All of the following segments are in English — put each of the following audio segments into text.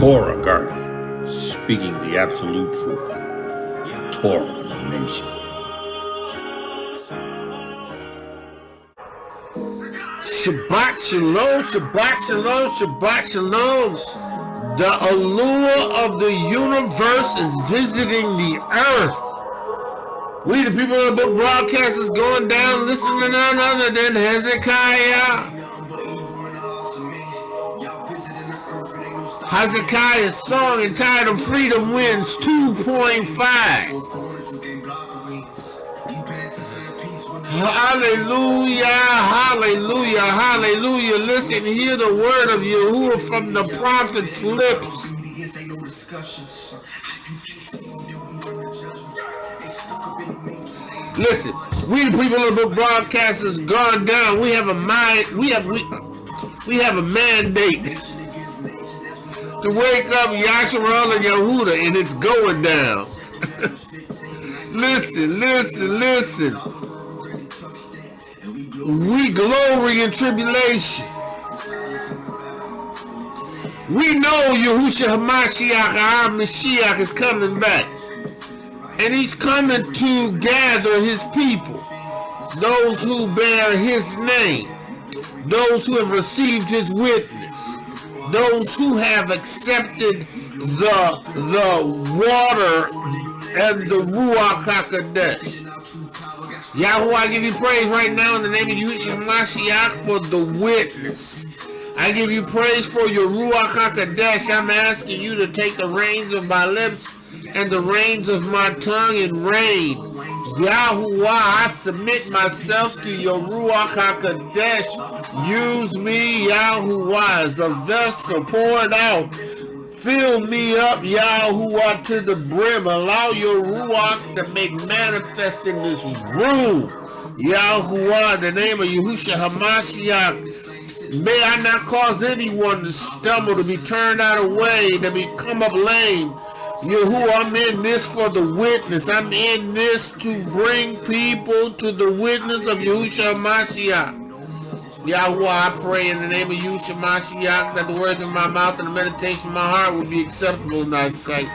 Torah Garden, speaking the absolute truth. Torah Nation. Shabbat Shalom, Shabbat Shalom, Shabbat Shalom. The ALUAH of the universe is visiting the earth. We, the people of the book broadcasters, going down listening to none other than Hezekiah. Hezekiah's song entitled Freedom Wins 2.5. Hallelujah, hallelujah, hallelujah. Listen, hear the word of Yahuwah from the prophet's lips. Listen, we the people of the book broadcasters gone down. We have a mandate to wake up Yasharal and Yehuda, and it's going down. Listen. We glory in tribulation. We know Yahushua HaMashiach, our Mashiach, is coming back. And he's coming to gather his people. Those who bear his name. Those who have received his witness. Those who have accepted the water and the Ruach HaKodesh. Yahuwah, I give you praise right now in the name of Yahushua HaMashiach for the witness. I give you praise for your Ruach HaKodesh. I'm asking you to take the reins of my lips and the reins of my tongue and reign. Yahuwah, I submit myself to your Ruach HaKodesh. Use me, Yahuwah, as a vessel poured out. Fill me up, Yahuwah, to the brim. Allow your Ruach to make manifest in this room. Yahuwah, in the name of Yahushua HaMashiach, may I not cause anyone to stumble, to be turned out of way, to become up lame. Yahuwah, I'm in this for the witness. I'm in this to bring people to the witness of Yahushua HaMashiach. Yahuwah, I pray in the name of Yahushua HaMashiach that the words of my mouth and the meditation of my heart will be acceptable in thy sight.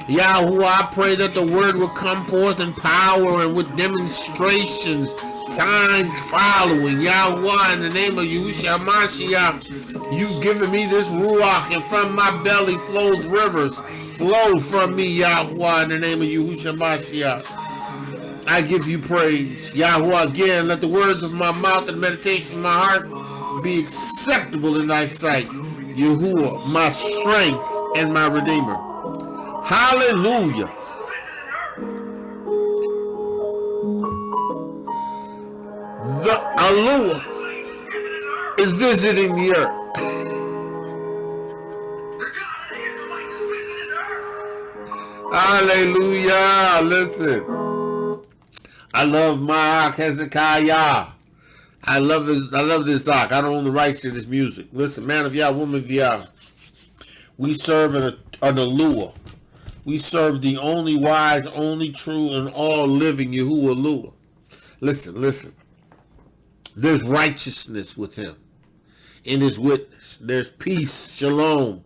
Yahuwah, I pray that the word will come forth in power and with demonstrations, signs following. Yahuwah, in the name of Yahushua HaMashiach, you've given me this Ruach, and from my belly flows rivers. Flow from me, Yahuwah, in the name of Yahushua HaMashiach. I give you praise. Yahuwah, again, let the words of my mouth and meditation of my heart be acceptable in thy sight. Yahuwah, my strength and my redeemer. Hallelujah. The ALUAH is visiting the earth. Hallelujah. Listen. I love my Hezekiah. I love this Ark. I don't own the rights to this music. Listen, man of Yah, woman of Yah. We serve an ALUAH. We serve the only wise, only true, and all living Yahuwah. Listen. There's righteousness with him in his witness. There's peace, shalom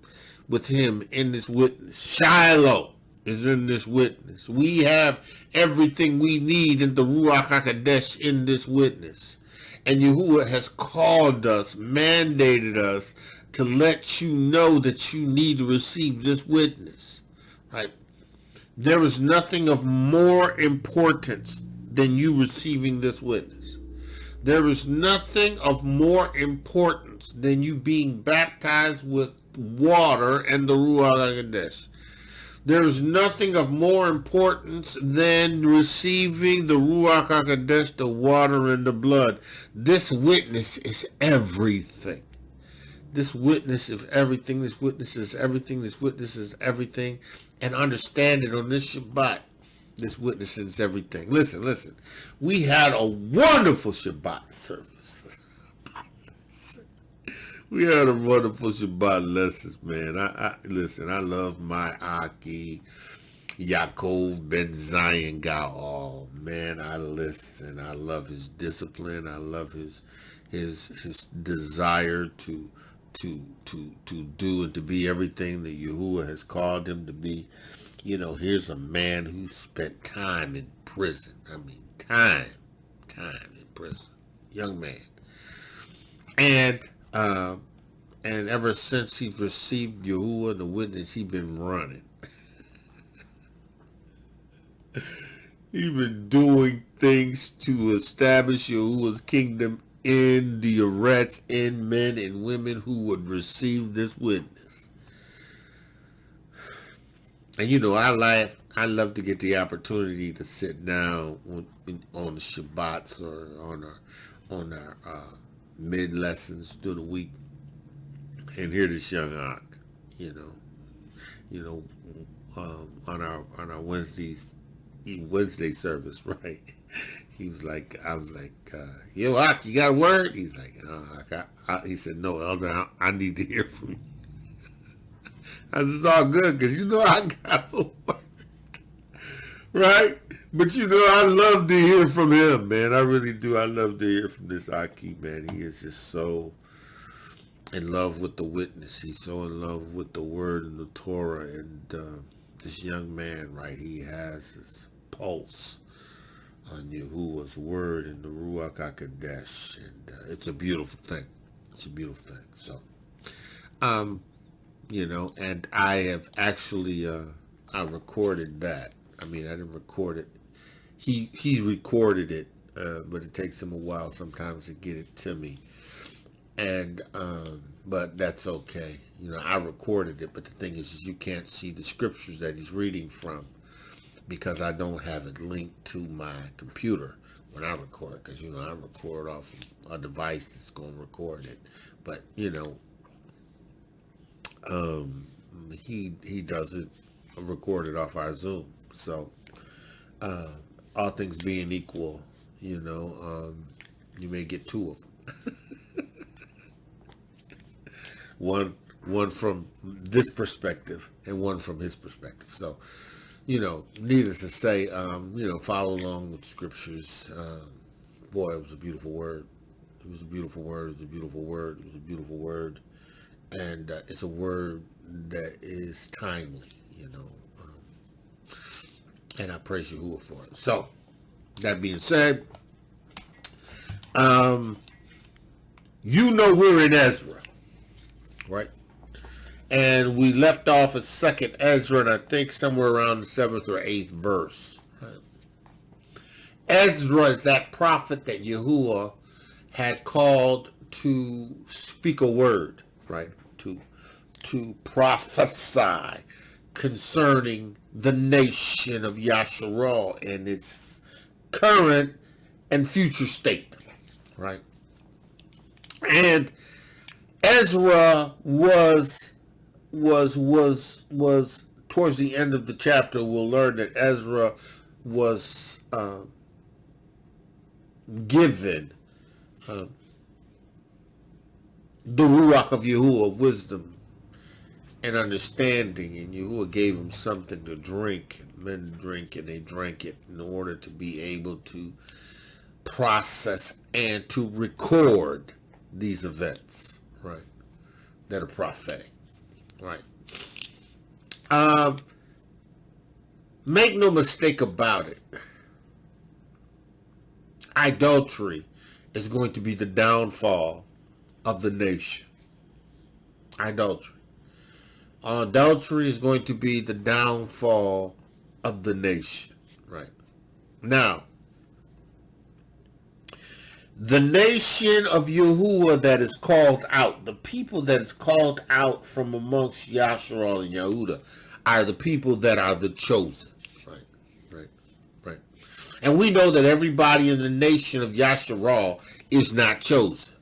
with him in this witness. Shiloh is in this witness. We have everything we need in the Ruach HaKodesh in this witness. And Yahuwah has called us, mandated us to let you know that you need to receive this witness. Right? There is nothing of more importance than you receiving this witness. There is nothing of more importance than you being baptized with water and the Ruach HaKodesh. There's nothing of more importance than receiving the Ruach HaKodesh, the water and the blood. This witness is everything. This witness is everything. This witness is everything. This witness is everything. And understand it on this Shabbat. This witness is everything. Listen. We had a wonderful Shabbat service. We had a wonderful Shabbat lessons, man. Listen, I love my Aki, Yaakov Ben Zion guy. Oh, man, I listen. I love his discipline. I love his desire to to do and to be everything that Yahuwah has called him to be. You know, here's a man who spent time in prison. I mean, time in prison. Young man. And ever since he's received Yahuwah and the witness, he's been running. He's been doing things to establish Yahuwah's kingdom in the arrest in men and women who would receive this witness. And you know, I love to get the opportunity to sit down on the Shabbats or on our mid lessons during the week and hear this young Ak, on our Wednesday service, right? He was like, I was like, yo, Ak, you got a word? He's like, he said, no, Elder, I need to hear from you. I said, it's all good, because I got a word, right? But I love to hear from him, man. I really do. I love to hear from this Aki, man. He is just so in love with the witness. He's so in love with the word and the Torah. And this young man, right, he has his pulse on Yahuwah's word and the Ruach HaKodesh. And it's a beautiful thing. It's a beautiful thing. So, and I have actually, I recorded that. I mean, I didn't record it. He recorded it, but it takes him a while sometimes to get it to me. And, but that's okay. I recorded it, but the thing is you can't see the scriptures that he's reading from because I don't have it linked to my computer when I record, because, I record off a device that's going to record it. But, he does it recorded off our Zoom. So, all things being equal, you may get two of them. one from this perspective and one from his perspective. So, needless to say, follow along with scriptures. Boy, it was a beautiful word. It was a beautiful word. It was a beautiful word. It was a beautiful word. And it's a word that is timely, and I praise Yahuwah for it. So, that being said, we're in Ezra, right? And we left off at 2nd Ezra, and I think somewhere around the 7th or 8th verse. Right? Ezra is that prophet that Yahuwah had called to speak a word, right? To prophesy concerning the nation of Yasharal and its current and future state, right? And Ezra was towards the end of the chapter, we'll learn that Ezra was given the Ruach of Yahuwah, wisdom and understanding, and Yahuwah gave him something to drink, and men drink, and they drank it in order to be able to process and to record these events, right, that are prophetic, right. Make no mistake about it, idolatry is going to be the downfall of the nation. Adultery is going to be the downfall of the nation, right? Now, the nation of Yahuwah that is called out, the people that is called out from amongst Yasharal and Yehuda, are the people that are the chosen, right? And we know that everybody in the nation of Yasharal is not chosen,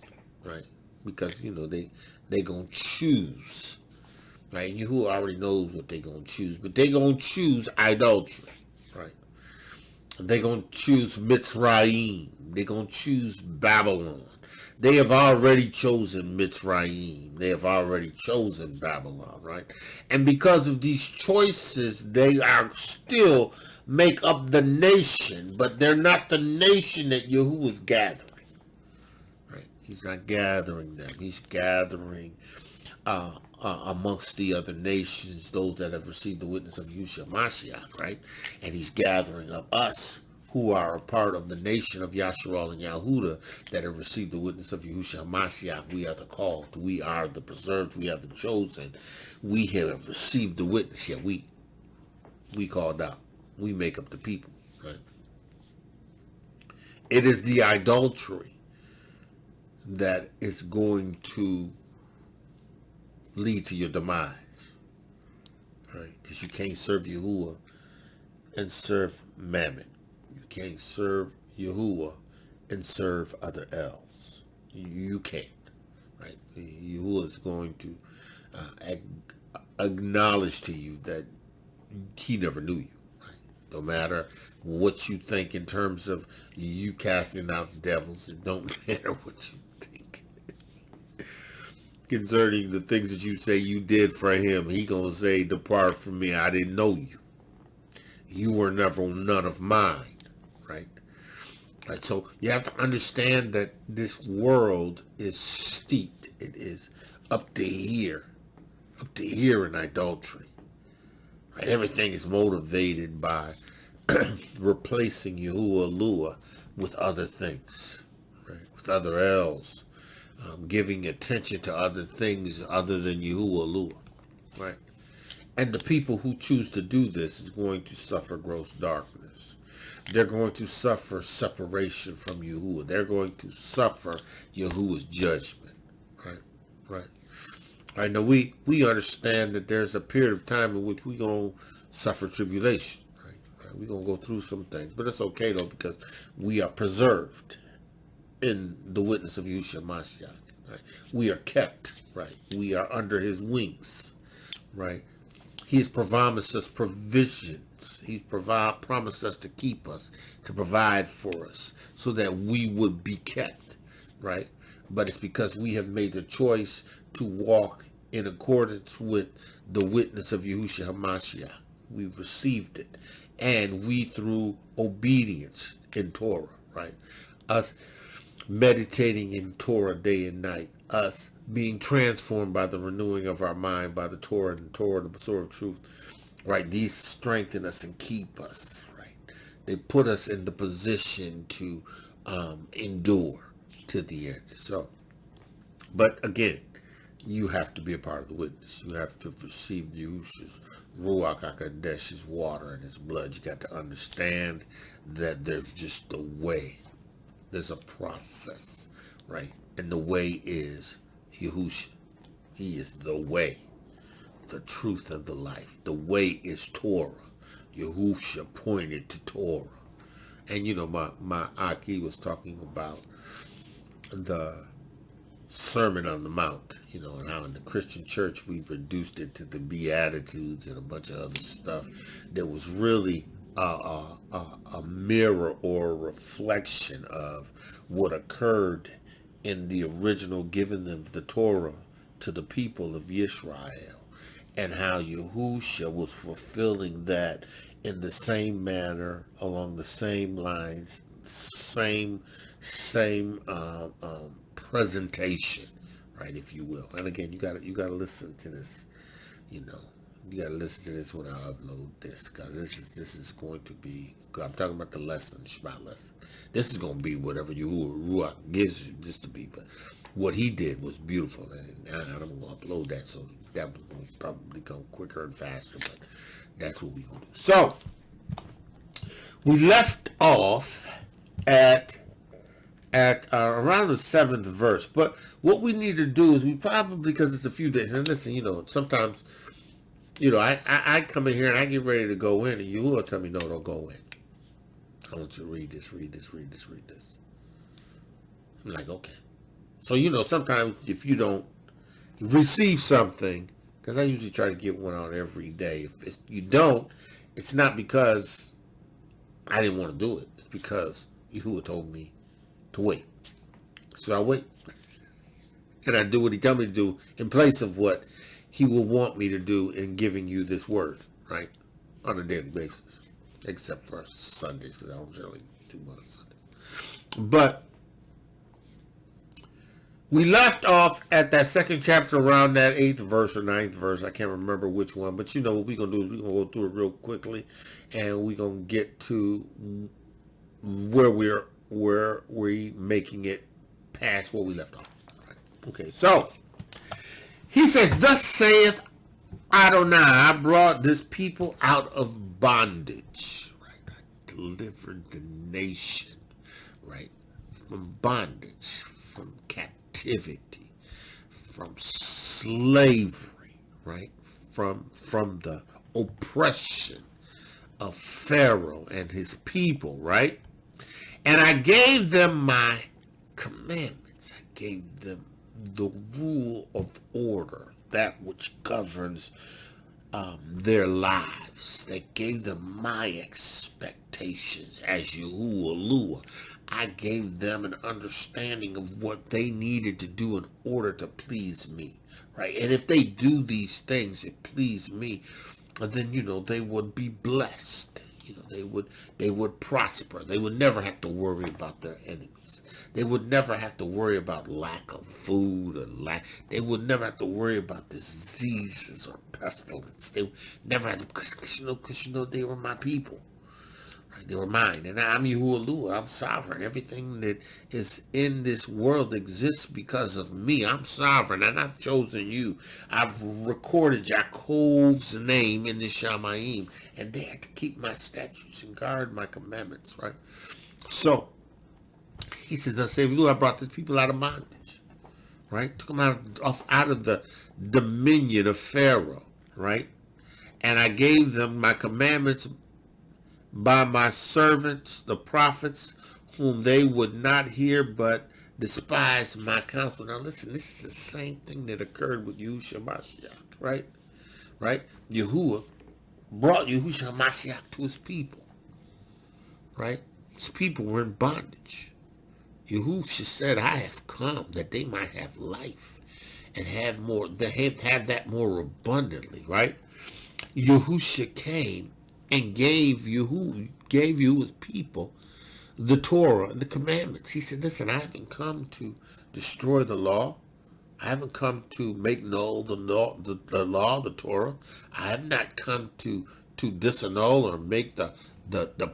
right? Because, they gonna choose, right? And Yahuwah already knows what they gonna choose, but they gonna choose idolatry, right? They gonna choose Mitzrayim. They gonna choose Babylon. They have already chosen Mitzrayim. They have already chosen Babylon, right? And because of these choices, they are still make up the nation, but they're not the nation that Yahuwah is gathering. Right? He's not gathering them. He's gathering amongst the other nations, those that have received the witness of Yahushua Mashiach, right? And he's gathering up us who are a part of the nation of Yasharal and Yahudah that have received the witness of Yahushua Mashiach. We are the called. We are the preserved. We are the chosen. We have received the witness. Yet we called out. We make up the people, right? It is the idolatry that is going to lead to your demise, right? Because you can't serve Yahuwah and serve Mammon. You can't serve Yahuwah and serve other else. You can't, right? Yahuwah is going to acknowledge to you that he never knew you, right? No matter what you think in terms of you casting out devils, it don't matter what you think concerning the things that you say you did for him. He gonna say, depart from me, I didn't know you. You were never none of mine, right? Right. So you have to understand that this world is steeped. It is up to here in idolatry. Right? Everything is motivated by replacing ALUAH with other things, right? With other L's, giving attention to other things other than ALUAH, right? And the people who choose to do this is going to suffer gross darkness. They're going to suffer separation from Yahuwah. They're going to suffer Yahuwah's judgment, right? Right. Right. Now we understand that there's a period of time in which we're going to suffer tribulation. We're going to go through some things, but it's okay though, because we are preserved in the witness of Yahushua Mashiach, right? We are kept, right? We are under his wings, right? He's promised us provisions. He's promised us to keep us, to provide for us so that we would be kept, right? But it's because we have made the choice to walk in accordance with the witness of Yahushua Mashiach. We've received it. And we, through obedience in Torah, right? Us meditating in Torah day and night, us being transformed by the renewing of our mind, by the Torah and Torah, the sword of truth, right? These strengthen us and keep us, right? They put us in the position to endure to the end. So, but again, you have to be a part of the witness. You have to receive Yahushua's Ruach HaKodesh, his water and his blood. You got to understand that there's just a way. There's a process, right? And the way is Yahushua. He is the way, the truth, and the life. The way is Torah. Yahushua pointed to Torah. And you know, my Aki was talking about the Sermon on the Mount, you know, and how in the Christian church we've reduced it to the Beatitudes and a bunch of other stuff that was really a mirror or a reflection of what occurred in the original giving of the Torah to the people of Israel, and how Yahushua was fulfilling that in the same manner, along the same lines, same presentation, right, if you will. And again, you gotta listen to this, you know. You gotta listen to this when I upload this, because this is going to be, I'm talking about the lesson, Shabbat lesson. This is going to be whatever Yahuwah gives you this to be, but what he did was beautiful, and I'm going to upload that, so that was going to probably come quicker and faster, but that's what we're going to do. So, we left off at around the 7th verse, but what we need to do is we probably, because it's a few days, and listen, you know, sometimes, you know, I come in here and I get ready to go in, and you will tell me, no, don't go in. I want you to read this. I'm like, okay. So, you know, sometimes if you don't receive something, because I usually try to get one out every day. If you don't, it's not because I didn't want to do it. It's because Yahuwah told me to wait. So I wait. And I do what he told me to do in place of what he will want me to do in giving you this word, right? On a daily basis. Except for Sundays, because I don't generally do one on Sunday. But We left off at that second chapter around that 8th verse or 9th verse. I can't remember which one, but you know what we're going to do is we're going to go through it real quickly, and we're going to get to where we making it past where we left off. Right. Okay, so he says, thus saith Adonai, I brought this people out of bondage. Right, I delivered the nation, right, from bondage, from captivity, from slavery, right, from the oppression of Pharaoh and his people, right? And I gave them my commandments. I gave them the rule of order, that which governs their lives. They gave them my expectations as ALUAH. I gave them an understanding of what they needed to do in order to please me, right? And if they do these things that please me, then, you know, they would be blessed. You know, they would prosper. They would never have to worry about their enemies. They would never have to worry about lack of food or they would never have to worry about diseases or pestilence. They would never have to, because you know, they were my people. Right? They were mine. And I'm Yahuah'S. I'm sovereign. Everything that is in this world exists because of me. I'm sovereign, and I've chosen you. I've recorded Yaakov's name in the Shamayim, and they had to keep my statutes and guard my commandments, right? So, he says, I say, I brought these people out of bondage, right? Took them out of the dominion of Pharaoh, right? And I gave them my commandments by my servants, the prophets, whom they would not hear, but despised my counsel. Now listen, this is the same thing that occurred with Yahushua Mashiach, right? Right? Yahuwah brought Yahushua Mashiach to his people, right? His people were in bondage. Yahushua said, I have come that they might have life and have more, they have that more abundantly, right? Yahushua came and gave you his people the Torah and the commandments. He said, listen, I haven't come to destroy the law. I haven't come to make null the law, the Torah. I have not come to disannul or make the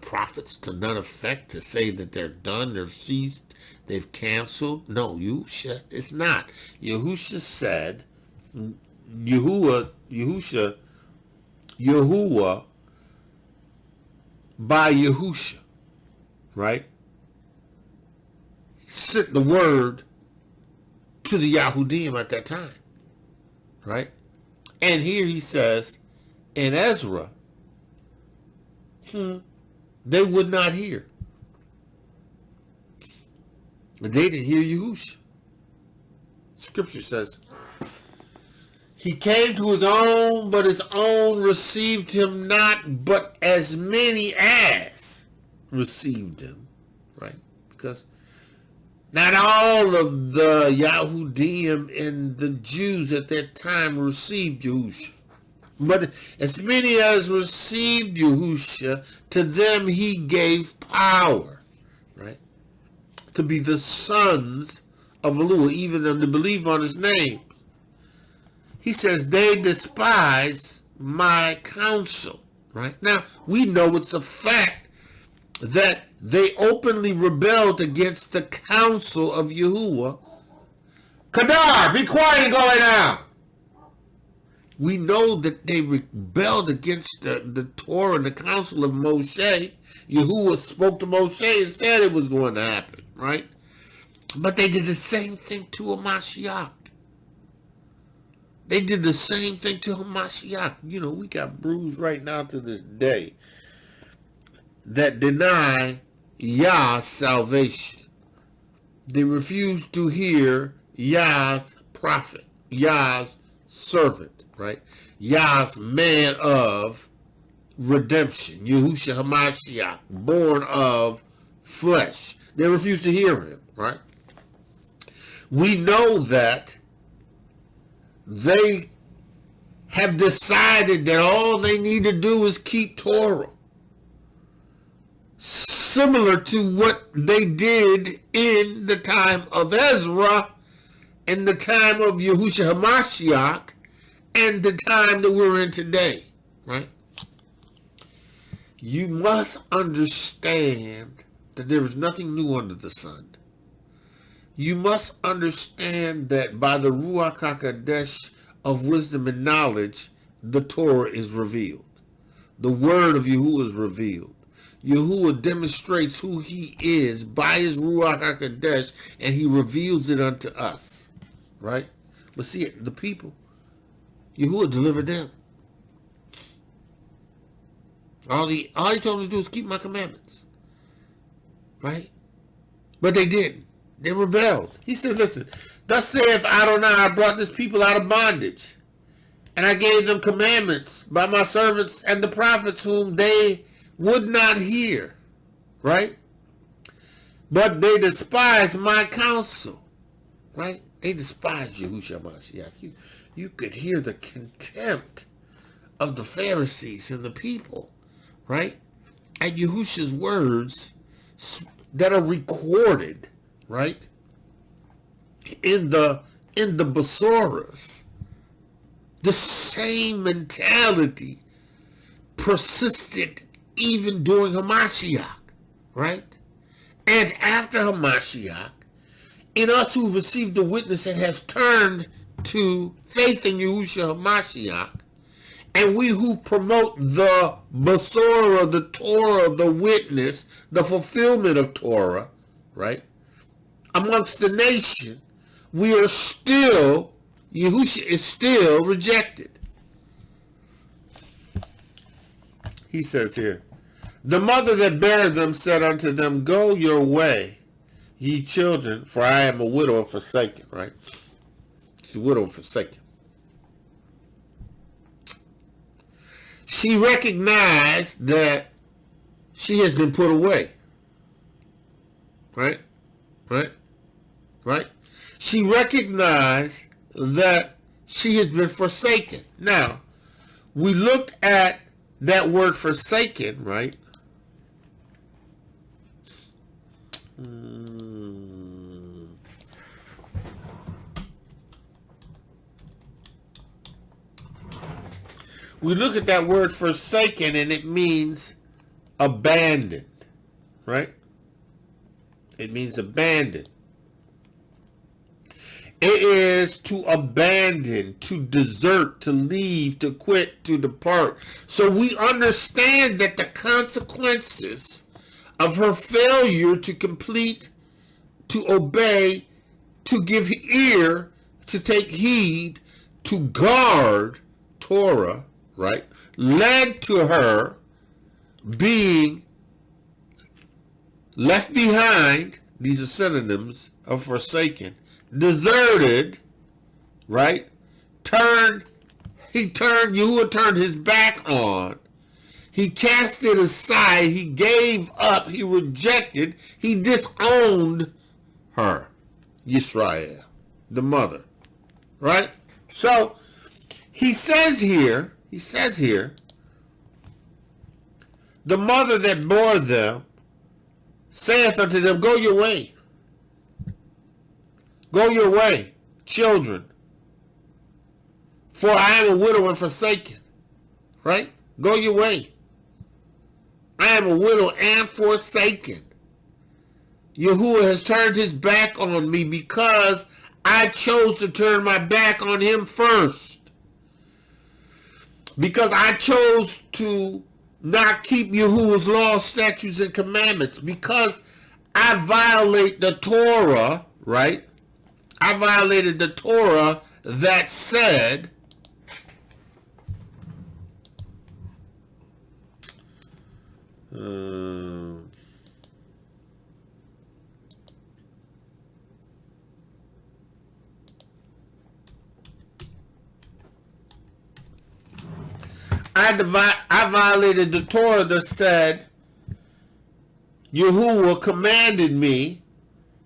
prophets to none effect, to say that they're done, they've ceased, they've canceled. No, Yahushua, it's not. Yahushua said, Yahuwah by Yahushua, right? He sent the word to the Yahudim at that time, right? And here he says, in Ezra, they would not hear. They didn't hear Yahushua. Scripture says, he came to his own, but his own received him not, but as many as received him, right? Because not all of the Yahudim and the Jews at that time received Yahushua. But as many as received Yahushua, to them he gave power, right? To be the sons of ALUAH, even them to believe on his name. He says, they despise my counsel, right? Now, we know it's a fact that they openly rebelled against the counsel of Yahuwah. Kadar, be quiet and go lay down. We know that they rebelled against the Torah and the counsel of Moshe. Yahuwah spoke to Moshe and said it was going to happen, right? But they did the same thing to a Mashiach. They did the same thing to Hamashiach. You know, we got brews right now to this day that deny Yah's salvation. They refuse to hear Yah's prophet, Yah's servant, right? Yah's man of redemption, Yahushua Hamashiach, born of flesh. They refuse to hear him, right? We know that they have decided that all they need to do is keep Torah. Similar to what they did in the time of Ezra in the time of Yahushua HaMashiach and the time that we're in today, right? You must understand that there is nothing new under the sun. You must understand that by the Ruach HaKodesh of wisdom and knowledge, the Torah is revealed. The word of Yahuwah is revealed. Yahuwah demonstrates who he is by his Ruach HaKodesh, and he reveals it unto us, right? But see, the people, Yahuwah delivered them. All he told them to do is keep my commandments, right? But they didn't. They rebelled. He said, listen, thus saith Adonai, I brought this people out of bondage, and I gave them commandments by my servants and the prophets whom they would not hear, right? But they despised my counsel, right? They despised Yahushua HaMashiach. You could hear the contempt of the Pharisees and the people, right? And Yahushua's words that are recorded, right, in the Besoras. The same mentality persisted even during Hamashiach, right? And after Hamashiach, in us who received the witness and have turned to faith in Yahushua HaMashiach, and we who promote the Besorah, the Torah, the witness, the fulfillment of Torah, right? Amongst the nation, we are still, Yahushua is still rejected. He says here, the mother that bare them said unto them, go your way, ye children, for I am a widow and forsaken, right? She's a widow and forsaken. She recognized that she has been put away. Right? She recognized that she has been forsaken. Now, we looked at that word forsaken, right? We look at that word forsaken, and it means abandoned, right? It means abandoned. It is to abandon, to desert, to leave, to quit, to depart. So we understand that the consequences of her failure to complete, to obey, to give ear, to take heed, to guard Torah, right, led to her being left behind. These are synonyms of forsaken. Deserted, right? Yahuwah turned his back on. He cast it aside. He gave up. He rejected. He disowned her, Yisrael, the mother, right? So he says here, the mother that bore them saith unto them, go your way. Go your way, children, for I am a widow and forsaken, right? Go your way. I am a widow and forsaken. Yahuwah has turned his back on me because I chose to turn my back on him first. Because I chose to not keep Yahuwah's laws, statutes, and commandments. Because I violate the Torah, right? I violated the Torah that said, I violated the Torah that said, Yahuwah commanded me.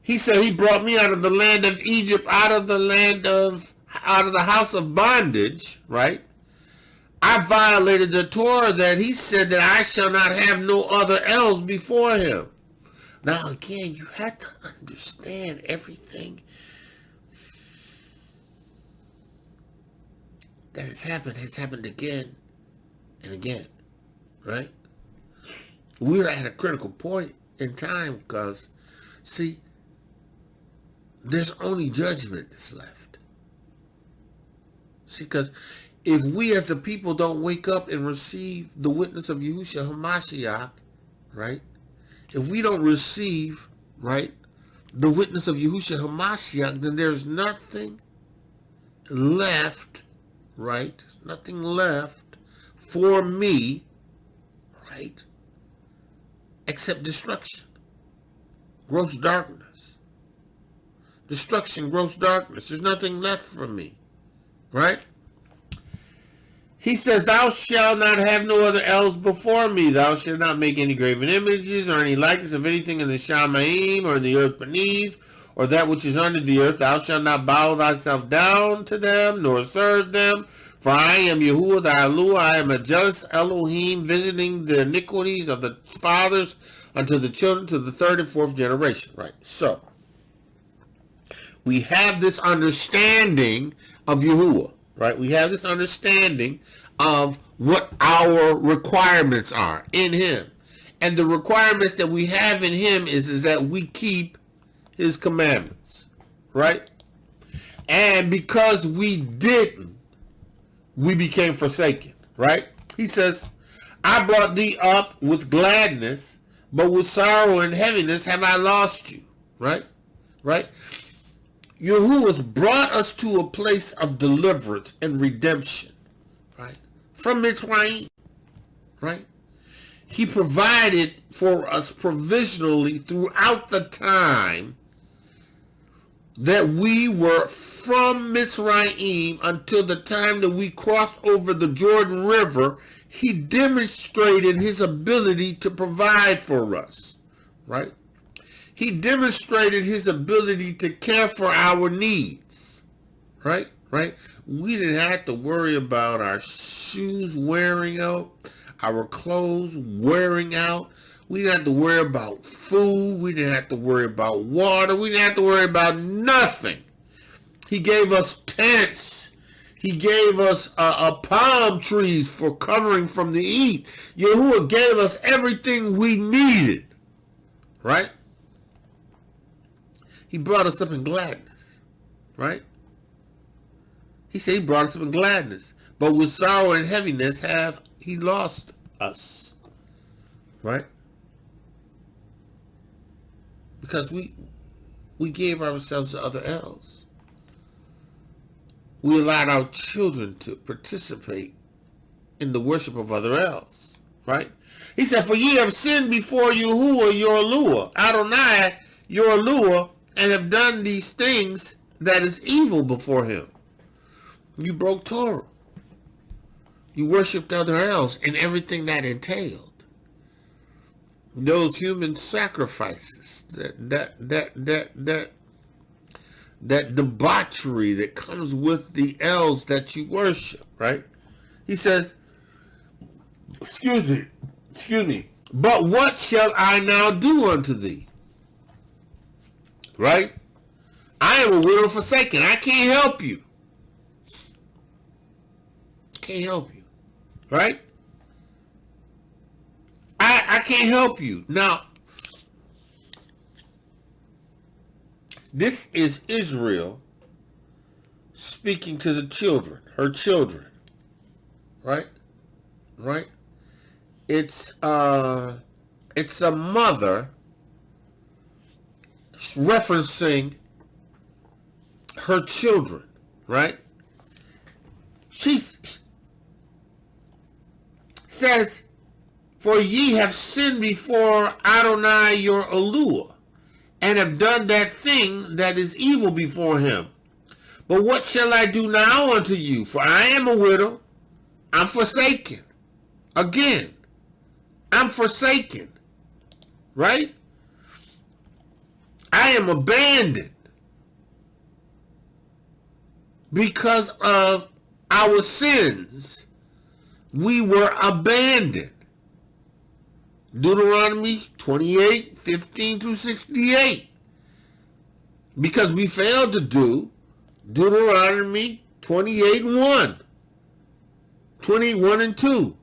He said he brought me out of the land of Egypt, out of the house of bondage, right? I violated the Torah that he said that I shall not have no other else before him. Now again, you have to understand everything that has happened again and again, right? We're at a critical point in time because, see, there's only judgment that's left. See, because if we as a people don't wake up and receive the witness of Yahushua HaMashiach, right? If we don't receive, right, the witness of Yahushua HaMashiach, then there's nothing left, right? There's nothing left for me, right, except destruction, gross darkness. Destruction, gross darkness. There's nothing left for me, right? He says, thou shalt not have no other else before me. Thou shalt not make any graven images or any likeness of anything in the Shamaim or in the earth beneath or that which is under the earth. Thou shalt not bow thyself down to them nor serve them. For I am Yahuwah the ALUAH. I am a jealous Elohim, visiting the iniquities of the fathers unto the children to the third and fourth generation. Right. So, we have this understanding of Yahuwah. Right? We have this understanding of what our requirements are in him. And the requirements that we have in him is that we keep his commandments. Right? And because we didn't, we became forsaken. Right? He says, I brought thee up with gladness, but with sorrow and heaviness have I lost you. Right? Right? Yahuwah's brought us to a place of deliverance and redemption, right? From Mitzrayim, right? He provided for us provisionally throughout the time that we were from Mitzrayim until the time that we crossed over the Jordan River. He demonstrated his ability to provide for us, right? He demonstrated his ability to care for our needs, right? Right? We didn't have to worry about our shoes wearing out, our clothes wearing out. We didn't have to worry about food. We didn't have to worry about water. We didn't have to worry about nothing. He gave us tents. He gave us palm trees for covering from the heat. Yahuwah gave us everything we needed, right? He brought us up in gladness, right? He said he brought us up in gladness. But with sorrow and heaviness have he lost us, right? Because we gave ourselves to other elves. We allowed our children to participate in the worship of other elves, right? He said, for ye have sinned before Yahuwah your ALUAH, Adonai your ALUAH, and have done these things that is evil before him. You broke Torah. You worshipped other elves and everything that entailed. Those human sacrifices, that debauchery that comes with the elves that you worship, right? He says, excuse me, but what shall I now do unto thee? Right? I am a widow forsaken. I can't help you. Can't help you. Right? I can't help you. Now, this is Israel speaking to the children, her children. Right? Right? It's a mother referencing her children, right? She says, for ye have sinned before Adonai your ALUAH, and have done that thing that is evil before him. But what shall I do now unto you? For I am a widow, I'm forsaken. Again, I'm forsaken, right? I am abandoned because of our sins. We were abandoned. Deuteronomy 28:15-68. Because we failed to do Deuteronomy 28:1. 21 and 2.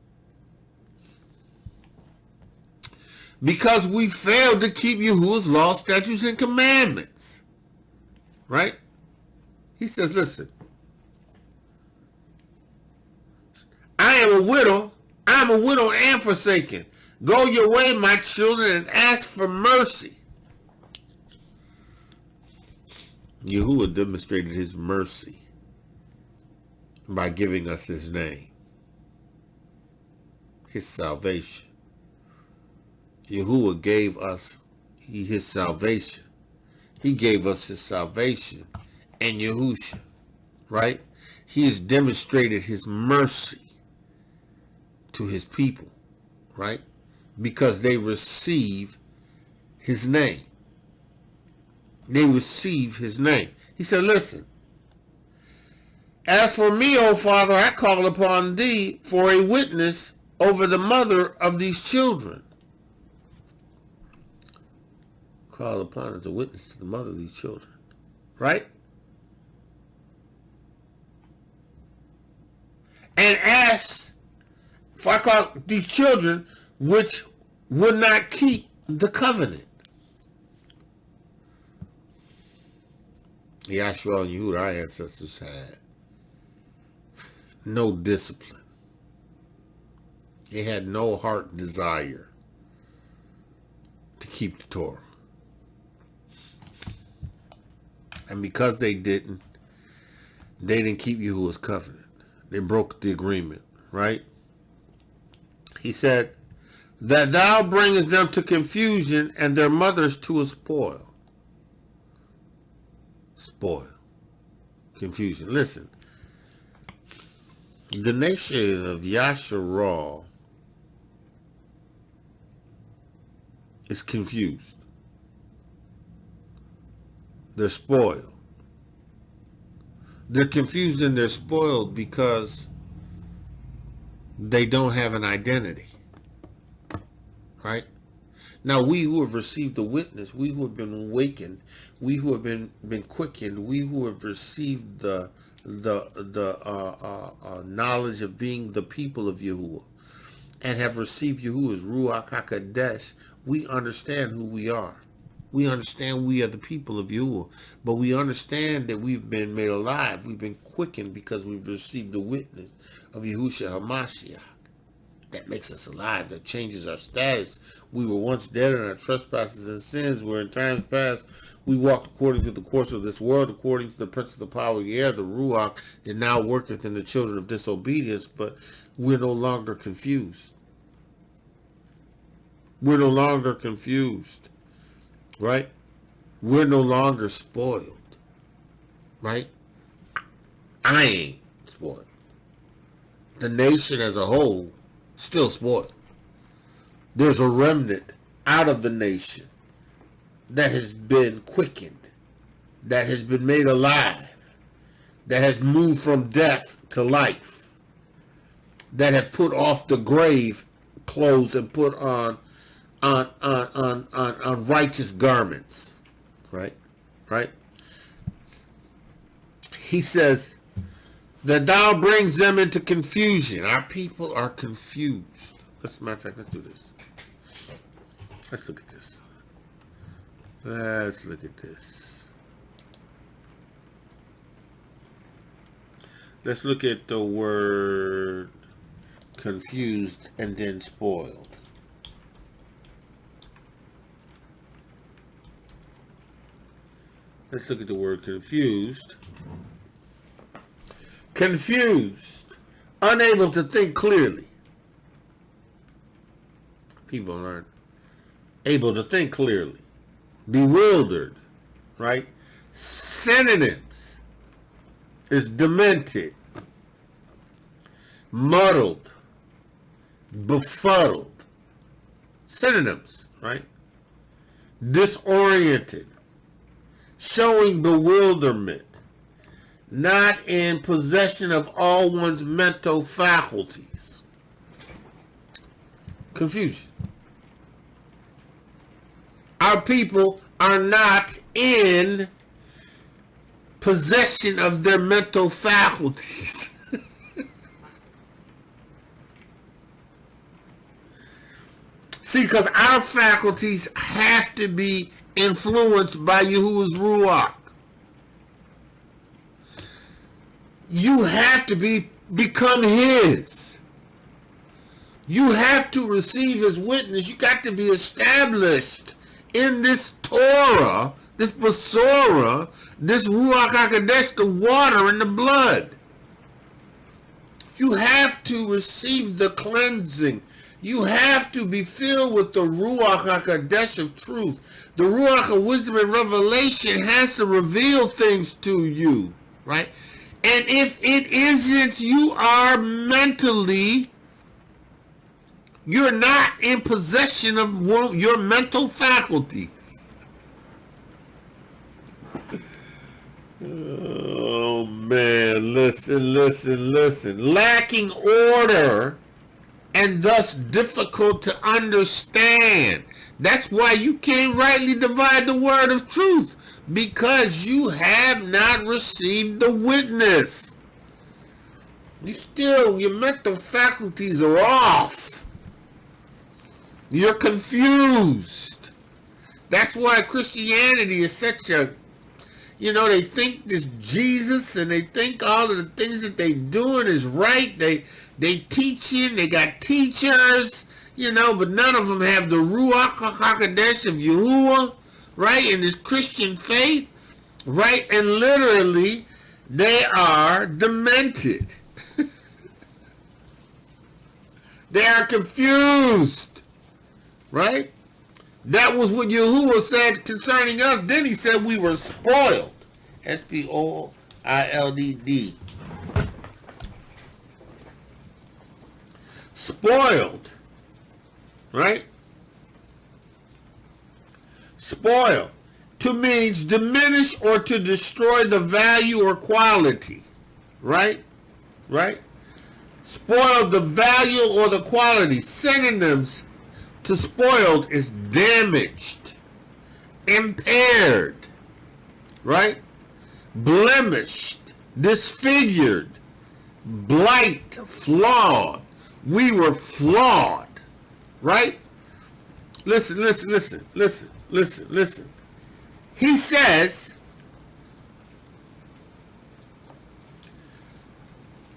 Because we failed to keep Yahuah's law, statutes, and commandments. Right? He says, listen. I am a widow. I am a widow and forsaken. Go your way, my children, and ask for mercy. Yahuah demonstrated his mercy by giving us his name, his salvation. Yahuah gave us his salvation. He gave us his salvation and Yahushua, right? He has demonstrated his mercy to his people, right? Because they receive his name. They receive his name. He said, listen, as for me, O Father, I call upon thee for a witness over the mother of these children. Call upon as a witness to the mother of these children. Right? And ask, for I call these children which would not keep the covenant. Yahshua and Yahudah, our ancestors, had no discipline. They had no heart desire to keep the Torah. And because they didn't keep Yahuah's covenant. They broke the agreement, right? He said, that thou bringest them to confusion and their mothers to a spoil. Spoil. Confusion. Listen. The nation of Yasharal is confused. They're spoiled. They're confused and they're spoiled because they don't have an identity. Right? Now, we who have received the witness, we who have been awakened, we who have been quickened, we who have received the knowledge of being the people of Yahuah and have received Yahuah's Ruach HaKodesh, we understand who we are. We understand we are the people of Yahuah, but we understand that we've been made alive. We've been quickened because we've received the witness of Yahushua HaMashiach. That makes us alive. That changes our status. We were once dead in our trespasses and sins, where in times past we walked according to the course of this world, according to the prince of the power of the air, the Ruach, that now worketh in the children of disobedience, but we're no longer confused. We're no longer confused. Right? We're no longer spoiled. Right? I ain't spoiled. The nation as a whole still spoiled. There's a remnant out of the nation that has been quickened, that has been made alive, that has moved from death to life, that have put off the grave clothes and put on righteous garments. Right? Right? He says that thou brings them into confusion. Our people are confused. As a matter of fact, let's do this. Let's look at this. Let's look at this. Let's look at the word confused and then spoiled. Let's look at the word confused. Confused, unable to think clearly. People aren't able to think clearly. Bewildered, right? Synonyms is demented, muddled, befuddled. Synonyms, right? Disoriented, showing bewilderment, not in possession of all one's mental faculties. Confusion. Our people are not in possession of their mental faculties. See, because our faculties have to be influenced by Yahuah's Ruach. You have to become his. You have to receive his witness. You got to be established in this Torah, this Basora, this Ruach HaKodesh, the water and the blood. You have to receive the cleansing. You have to be filled with the Ruach HaKodesh of truth. The Ruach of wisdom and revelation has to reveal things to you, right? And if it isn't, you are mentally, you're not in possession of your mental faculties. Oh man, listen. Lacking order and thus difficult to understand. That's why you can't rightly divide the word of truth, because you have not received the witness. Your mental faculties are off. You're confused. That's why Christianity is such a, they think this Jesus and they think all of the things that they doing is right. They teaching, they got teachers, but none of them have the Ruach HaKodesh of Yahuah, right, in this Christian faith, right, and literally they are demented. They are confused, right? That was what Yahuah said concerning us. Then he said we were spoiled. spoild. Spoiled. Right? Spoil. To means diminish or to destroy the value or quality. Right? Right? Spoil the value or the quality. Synonyms to spoiled is damaged, impaired, right? Blemished, disfigured, blight, flawed. We were flawed, right? Listen. He says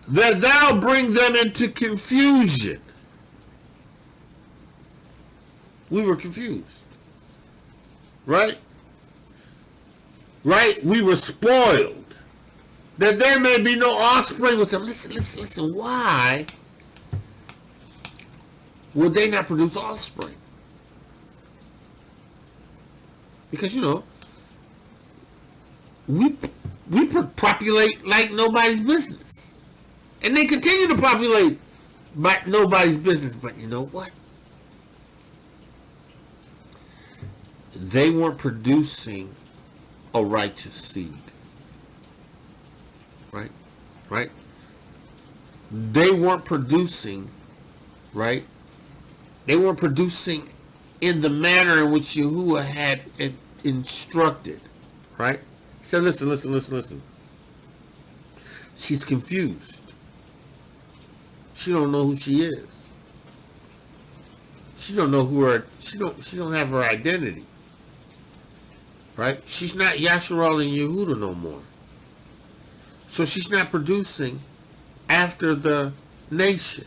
that thou bring them into confusion. We were confused. Right? Right? We were spoiled. That there may be no offspring with them. Listen. Why would they not produce offspring? Because, we populate like nobody's business. And they continue to populate like nobody's business. But you know what? They weren't producing a righteous seed. Right? Right? They weren't producing, right? They weren't producing in the manner in which Yahuah had instructed. Right? He said, listen. She's confused. She don't know who she is. She don't know she don't have her identity. Right? She's not Yasharal and Yehuda no more. So she's not producing after the nation.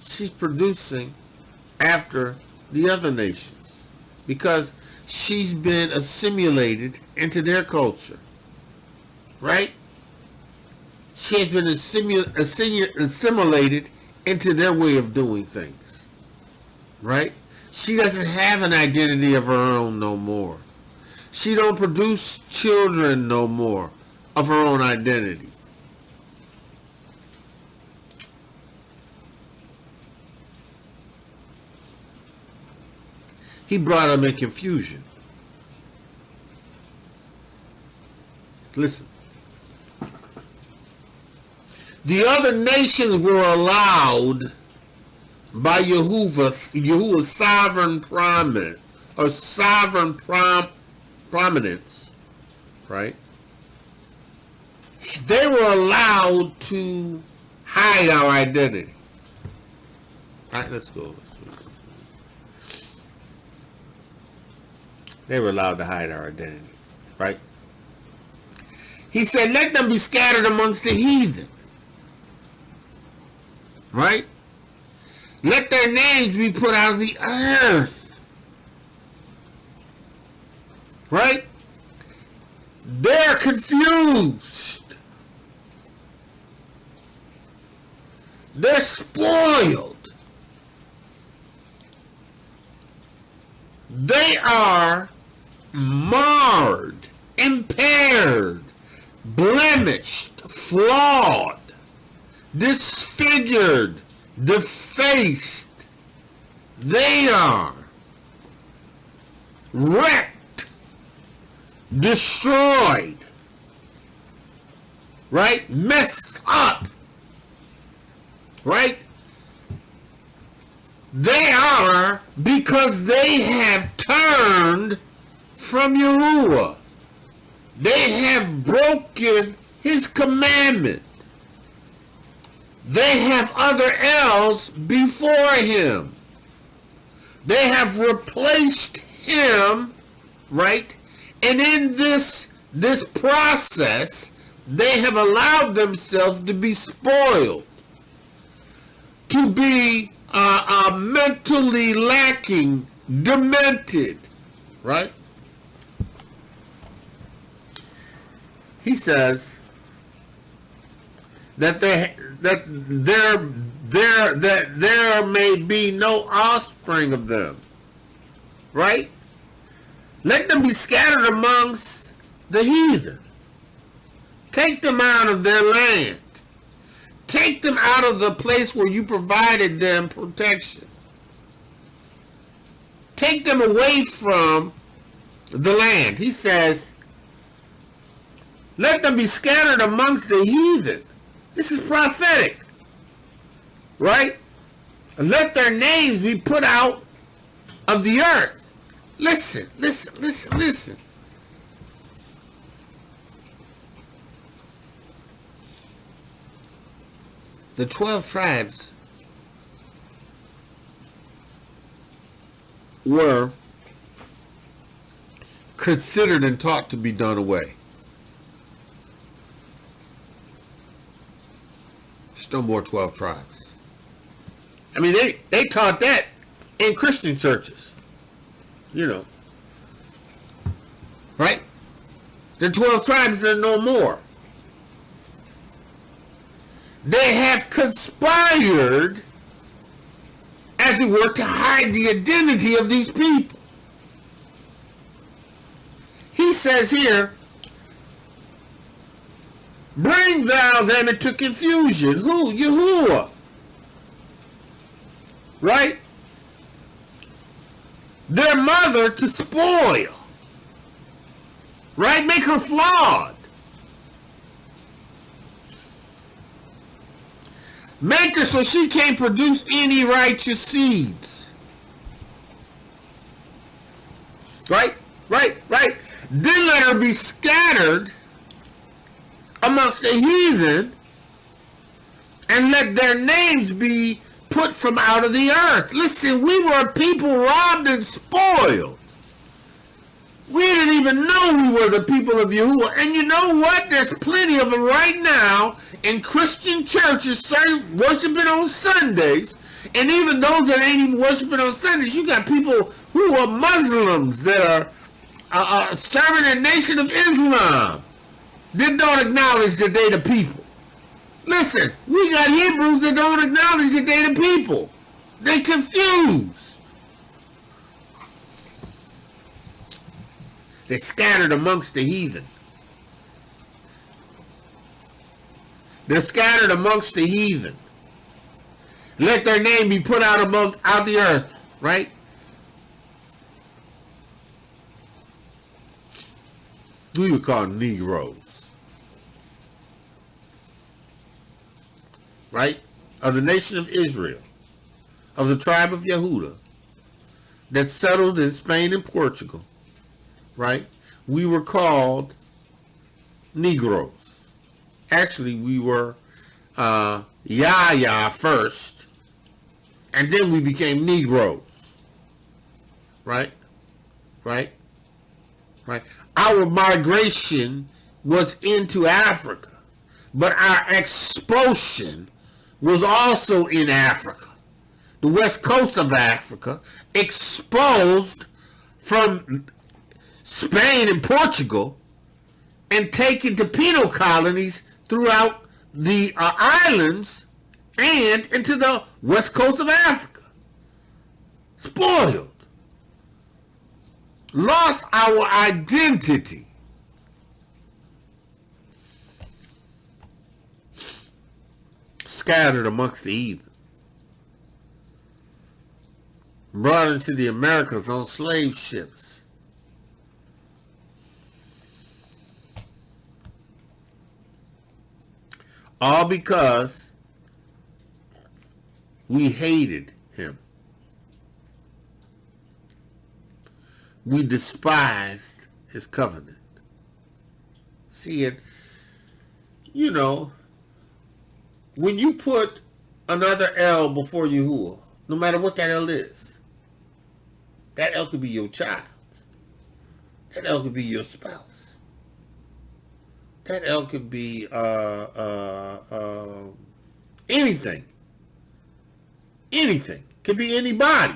She's producing after the other nations. Because she's been assimilated into their culture. Right? She has been assimilated into their way of doing things. Right? She doesn't have an identity of her own no more. She don't produce children no more of her own identity. He brought them in confusion. Listen. The other nations were allowed by Yahuah's sovereign promise, or sovereign prominence, right? They were allowed to hide our identity. All right, let's go. They were allowed to hide our identity, right? He said, let them be scattered amongst the heathen, right? Let their names be put out of the earth, right? They're confused. They're spoiled. They are marred, impaired, blemished, flawed, disfigured, defaced. They are wrecked, destroyed, right? Messed up, right? They are because they have turned from Yahuwah. They have broken his commandment. They have other else before him. They have replaced him, right? And in this process, they have allowed themselves to be spoiled, to be mentally lacking, demented, right? He says that there may be no offspring of them, right? Let them be scattered amongst the heathen. Take them out of their land. Take them out of the place where you provided them protection. Take them away from the land. He says, let them be scattered amongst the heathen. This is prophetic, right? Let their names be put out of the earth. Listen, listen, listen, listen. The 12 tribes were considered and taught to be done away. Still more 12 tribes. I mean, they taught that in Christian churches. You know. Right? The 12 tribes are no more. They have conspired, as it were, to hide the identity of these people. He says here, bring thou them into confusion. Who? Yahuwah. Right? Their mother to spoil. Right? Make her flawed. Make her so she can't produce any righteous seeds. Right? Right? Right? Then let her be scattered amongst the heathen, and let their names be put from out of the earth. Listen, we were a people robbed and spoiled. We didn't even know we were the people of Yahuwah. And you know what? There's plenty of them right now in Christian churches worshiping on Sundays. And even those that ain't even worshiping on Sundays, you got people who are Muslims that are serving the nation of Islam that don't acknowledge that they the people. Listen, we got Hebrews that don't acknowledge that they the people. They confused. They're scattered amongst the heathen. They're scattered amongst the heathen. Let their name be put out the earth, right? We would call them Negroes, right? Of the nation of Israel, of the tribe of Yehudah, that settled in Spain and Portugal, right? We were called Negroes. Actually, we were Yah first, and then we became Negroes, right? Right? right? Our migration was into Africa, but our expulsion was also in Africa. The west coast of Africa, exposed from Spain and Portugal, and taken to penal colonies throughout the islands and into the west coast of Africa. Spoiled. Lost our identity. Scattered amongst the heathen. Brought into the Americas on slave ships. All because we hated him. We despised his covenant. See it, you know, when you put another L before Yahuwah, no matter what that L is, that L could be your child. That L could be your spouse. That L could be anything. Anything. Could be anybody.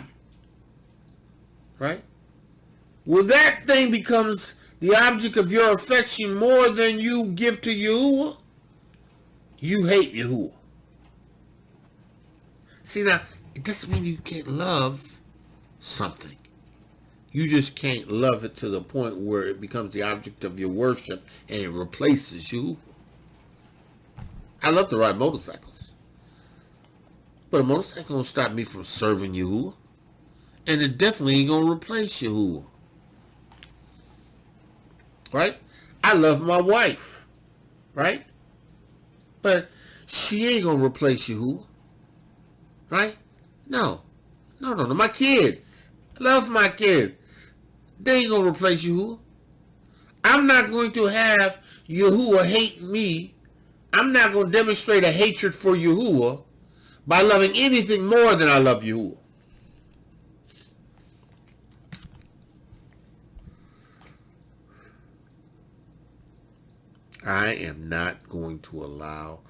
Right? Well, that thing becomes the object of your affection more than you give to Yahuwah. You hate Yahuwah. See, now, it doesn't mean you can't love something. You just can't love it to the point where it becomes the object of your worship and it replaces you. I love to ride motorcycles. But a motorcycle won't stop me from serving Yahuwah. And it definitely ain't going to replace Yahuwah. Right? I love my wife. Right? But she ain't going to replace Yahuwah. Right? No. No. My kids. I love my kids. They ain't going to replace Yahuwah. I'm not going to have Yahuwah hate me. I'm not going to demonstrate a hatred for Yahuwah by loving anything more than I love Yahuwah. I am not going to allow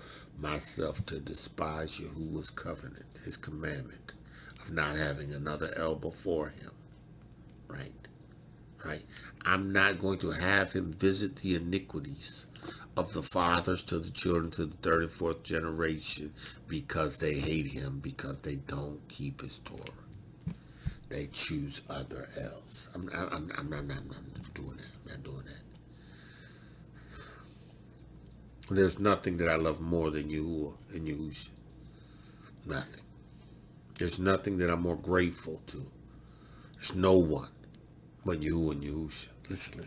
myself to despise Yahuwah's covenant, his commandment of not having another L before him. Right? Right? I'm not going to have him visit the iniquities of the fathers to the children to the third and fourth generation because they hate him, because they don't keep his Torah. They choose other L's. I'm not doing that. I'm not doing that. There's nothing that I love more than Yahuwah and Yahusha. Nothing. There's nothing that I'm more grateful to. There's no one but Yahuwah and Yahusha. Listen.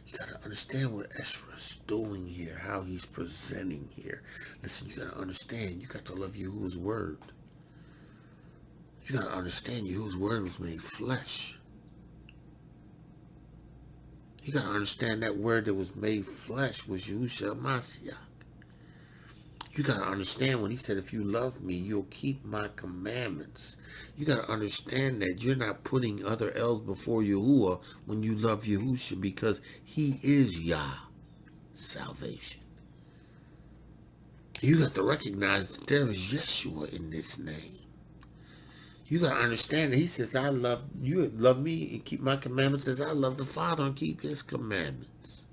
You gotta understand what Ezra is doing here, how he's presenting here. Listen, you gotta understand, you got to love Yahuwah's word. You gotta understand Yahuwah's word was made flesh. You gotta understand that word that was made flesh was Yahushua Mashiach. You gotta understand when he said, if you love me, you'll keep my commandments. You gotta understand that you're not putting other L's before Yahuwah when you love Yahushua, because he is Yah, salvation. You got to recognize that there is Yeshua in this name. You got to understand that he says, you love me and keep my commandments as I love the Father and keep his commandments.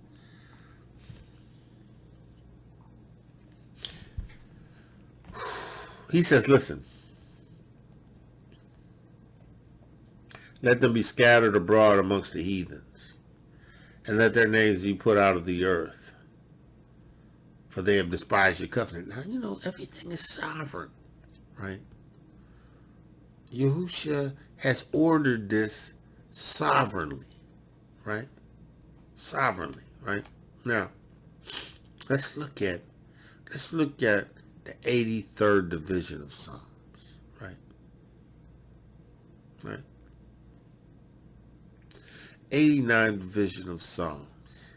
He says, listen, let them be scattered abroad amongst the heathens, and let their names be put out of the earth, for they have despised your covenant. Now, everything is sovereign, right? Yahushua has ordered this sovereignly, right? Sovereignly, right? Now, let's look at the 83rd division of Psalms, right? Right? 89th division of Psalms.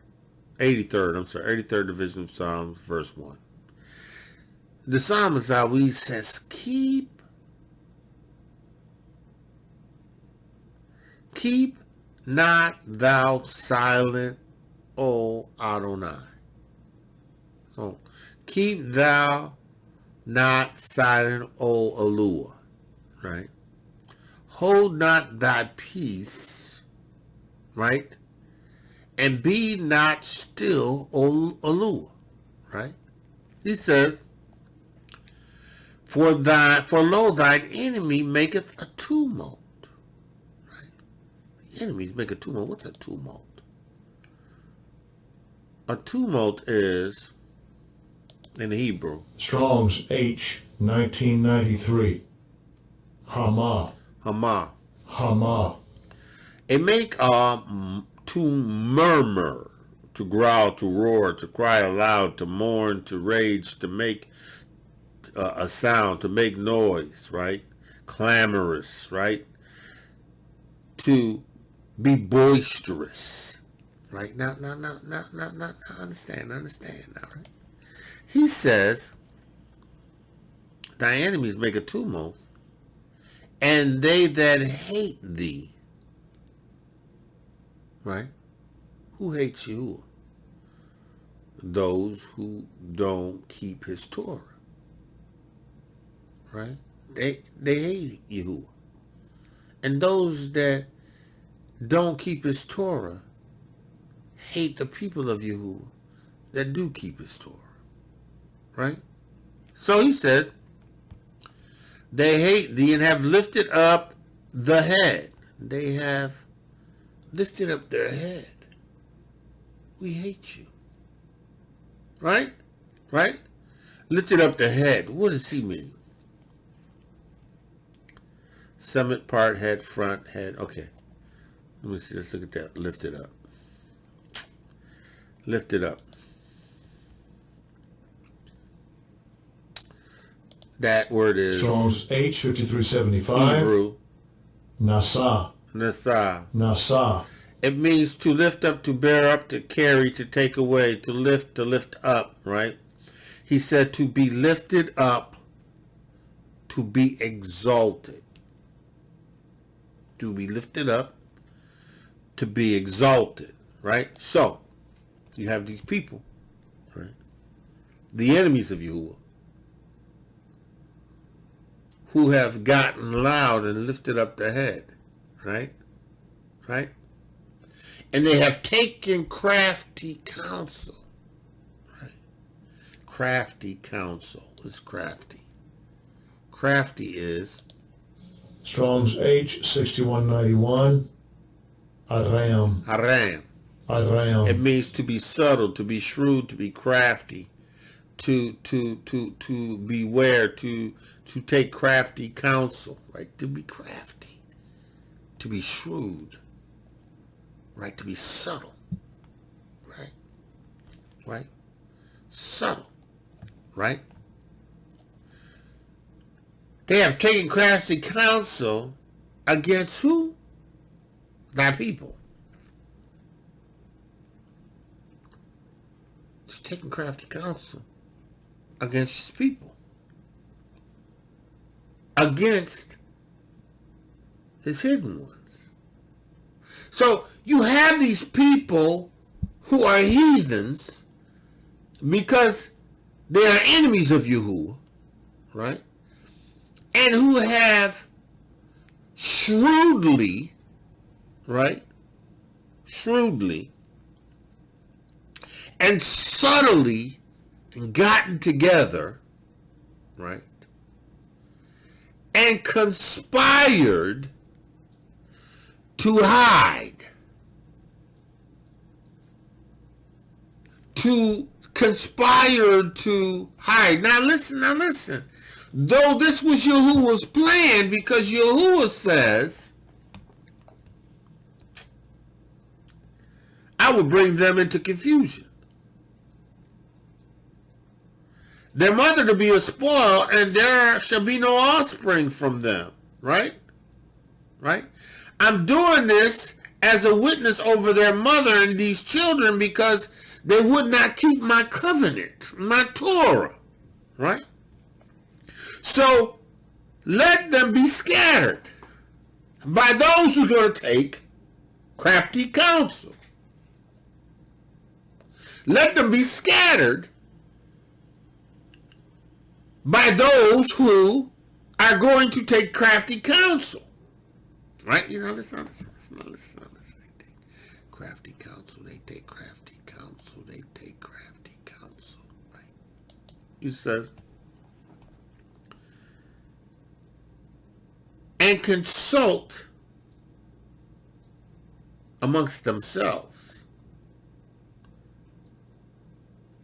83rd division of Psalms, verse 1. The psalmist always says, keep not thou silent, O Adonai. So, keep thou not silent, O ALUAH. Right? Hold not thy peace, right? And be not still, O ALUAH. Right? He says, For lo, thine enemy maketh a tumult. Right? The enemies make a tumult. What's a tumult? A tumult is, in the Hebrew, Strong's H 1993. Hama. It make to murmur, to growl, to roar, to cry aloud, to mourn, to rage, to make a sound, to make noise, right? Clamorous, right? To be boisterous, right? Now, understand now, right? He says, thy enemies make a tumult, and they that hate thee, right? Who hates Yahuwah? Those who don't keep his Torah, right? They hate Yahuwah. And those that don't keep his Torah hate the people of Yahuwah that do keep his Torah, right? So he says, they hate thee and have lifted up the head. They have lifted up their head. We hate you. Right? Right? Lifted up the head. What does he mean? Summit, part, head, front, head. Okay. Let me see. Let's look at that. Lifted up. Lifted up. That word is Strong's H 5375. Hebrew. Nasa. It means to lift up, to bear up, to carry, to take away, to lift up, right? He said to be lifted up, to be exalted. To be lifted up, to be exalted, right? So, you have these people, right? The enemies of Yahuwah, who have gotten loud and lifted up their head, right? Right? And they have taken crafty counsel. Right? Crafty counsel. What's crafty? Crafty is Strong's H 6191. Aram. It means to be subtle, to be shrewd, to be crafty, to beware, to take crafty counsel, right? To be crafty, to be shrewd, right? To be subtle, right? Right? Subtle, right? They have taken crafty counsel against who? Thy people. He's taking crafty counsel against his people. Against his hidden ones. So you have these people who are heathens because they are enemies of Yahuwah, right? And who have shrewdly, right? Shrewdly and subtly gotten together, right? And conspired to hide. To conspire to hide. Now listen. Though this was Yahuwah's plan, because Yahuwah says, I will bring them into confusion. Their mother to be a spoil, and there shall be no offspring from them. Right? Right? I'm doing this as a witness over their mother and these children because they would not keep my covenant, my Torah. Right? So, let them be scattered by those who's going to take crafty counsel. Let them be scattered by those who are going to take crafty counsel. Right? You know, listen. Crafty counsel, they take crafty counsel, they take crafty counsel. Right? He says, and consult amongst themselves.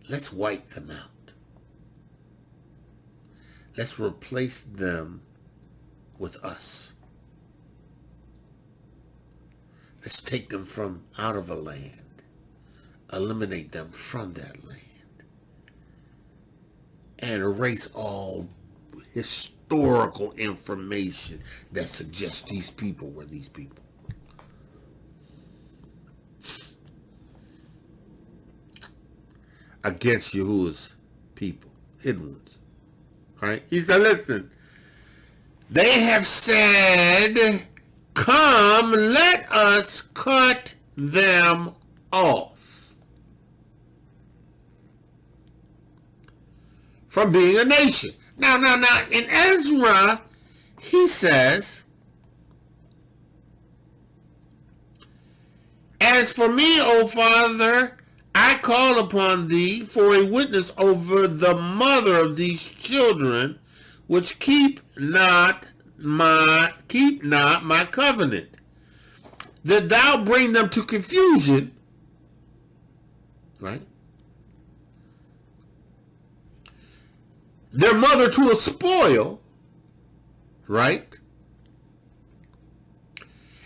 Let's wipe them out. Let's replace them with us. Let's take them from out of a land, eliminate them from that land, and erase all historical information that suggests these people were these people. Against Yahuah's people, hidden ones. Right? He said, listen, they have said, come, let us cut them off from being a nation. Now, in Ezra, he says, as for me, O Father, I call upon thee for a witness over the mother of these children, which keep not my covenant, that thou bring them to confusion, right? Their mother to a spoil, right?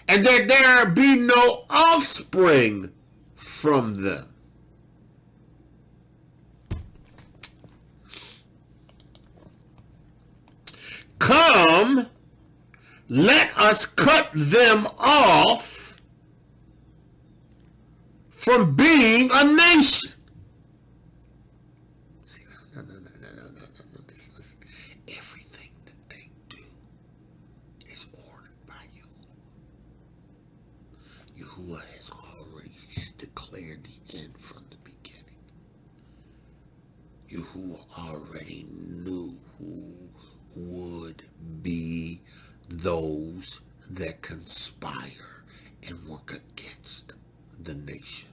And that there be no offspring from them. Come, let us cut them off from being a nation. See, no. Listen. Everything that they do is ordered by Yahuah. Yahuah has already declared the end from the beginning. Yahuah already knew who would be those that conspire and work against the nation.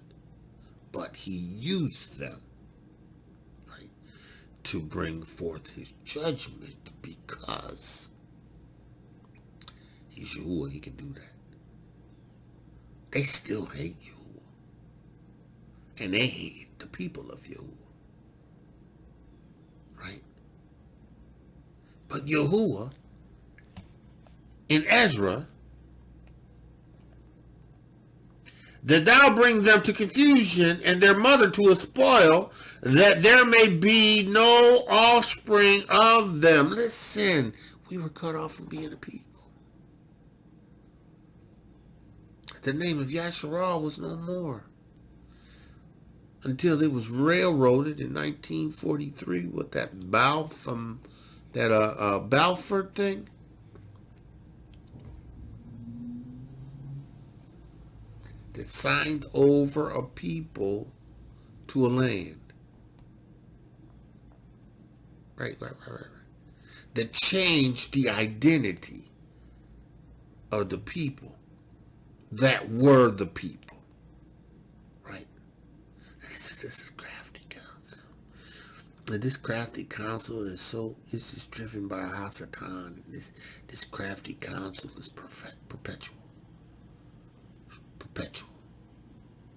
But he used them, right, to bring forth his judgment because he's Yahuah. He can do that. They still hate Yahuah. And they hate the people of Yahuah. Right? But Yahuah, in Ezra, that thou bring them to confusion and their mother to a spoil, that there may be no offspring of them. Listen, we were cut off from being a people. The name of Yasharal was no more until it was railroaded in 1943 with that Balfour thing. That signed over a people to a land. Right. That changed the identity of the people that were the people. Right. This is crafty counsel. And this crafty counsel is just driven by Hasatan. And this crafty counsel is perpetual.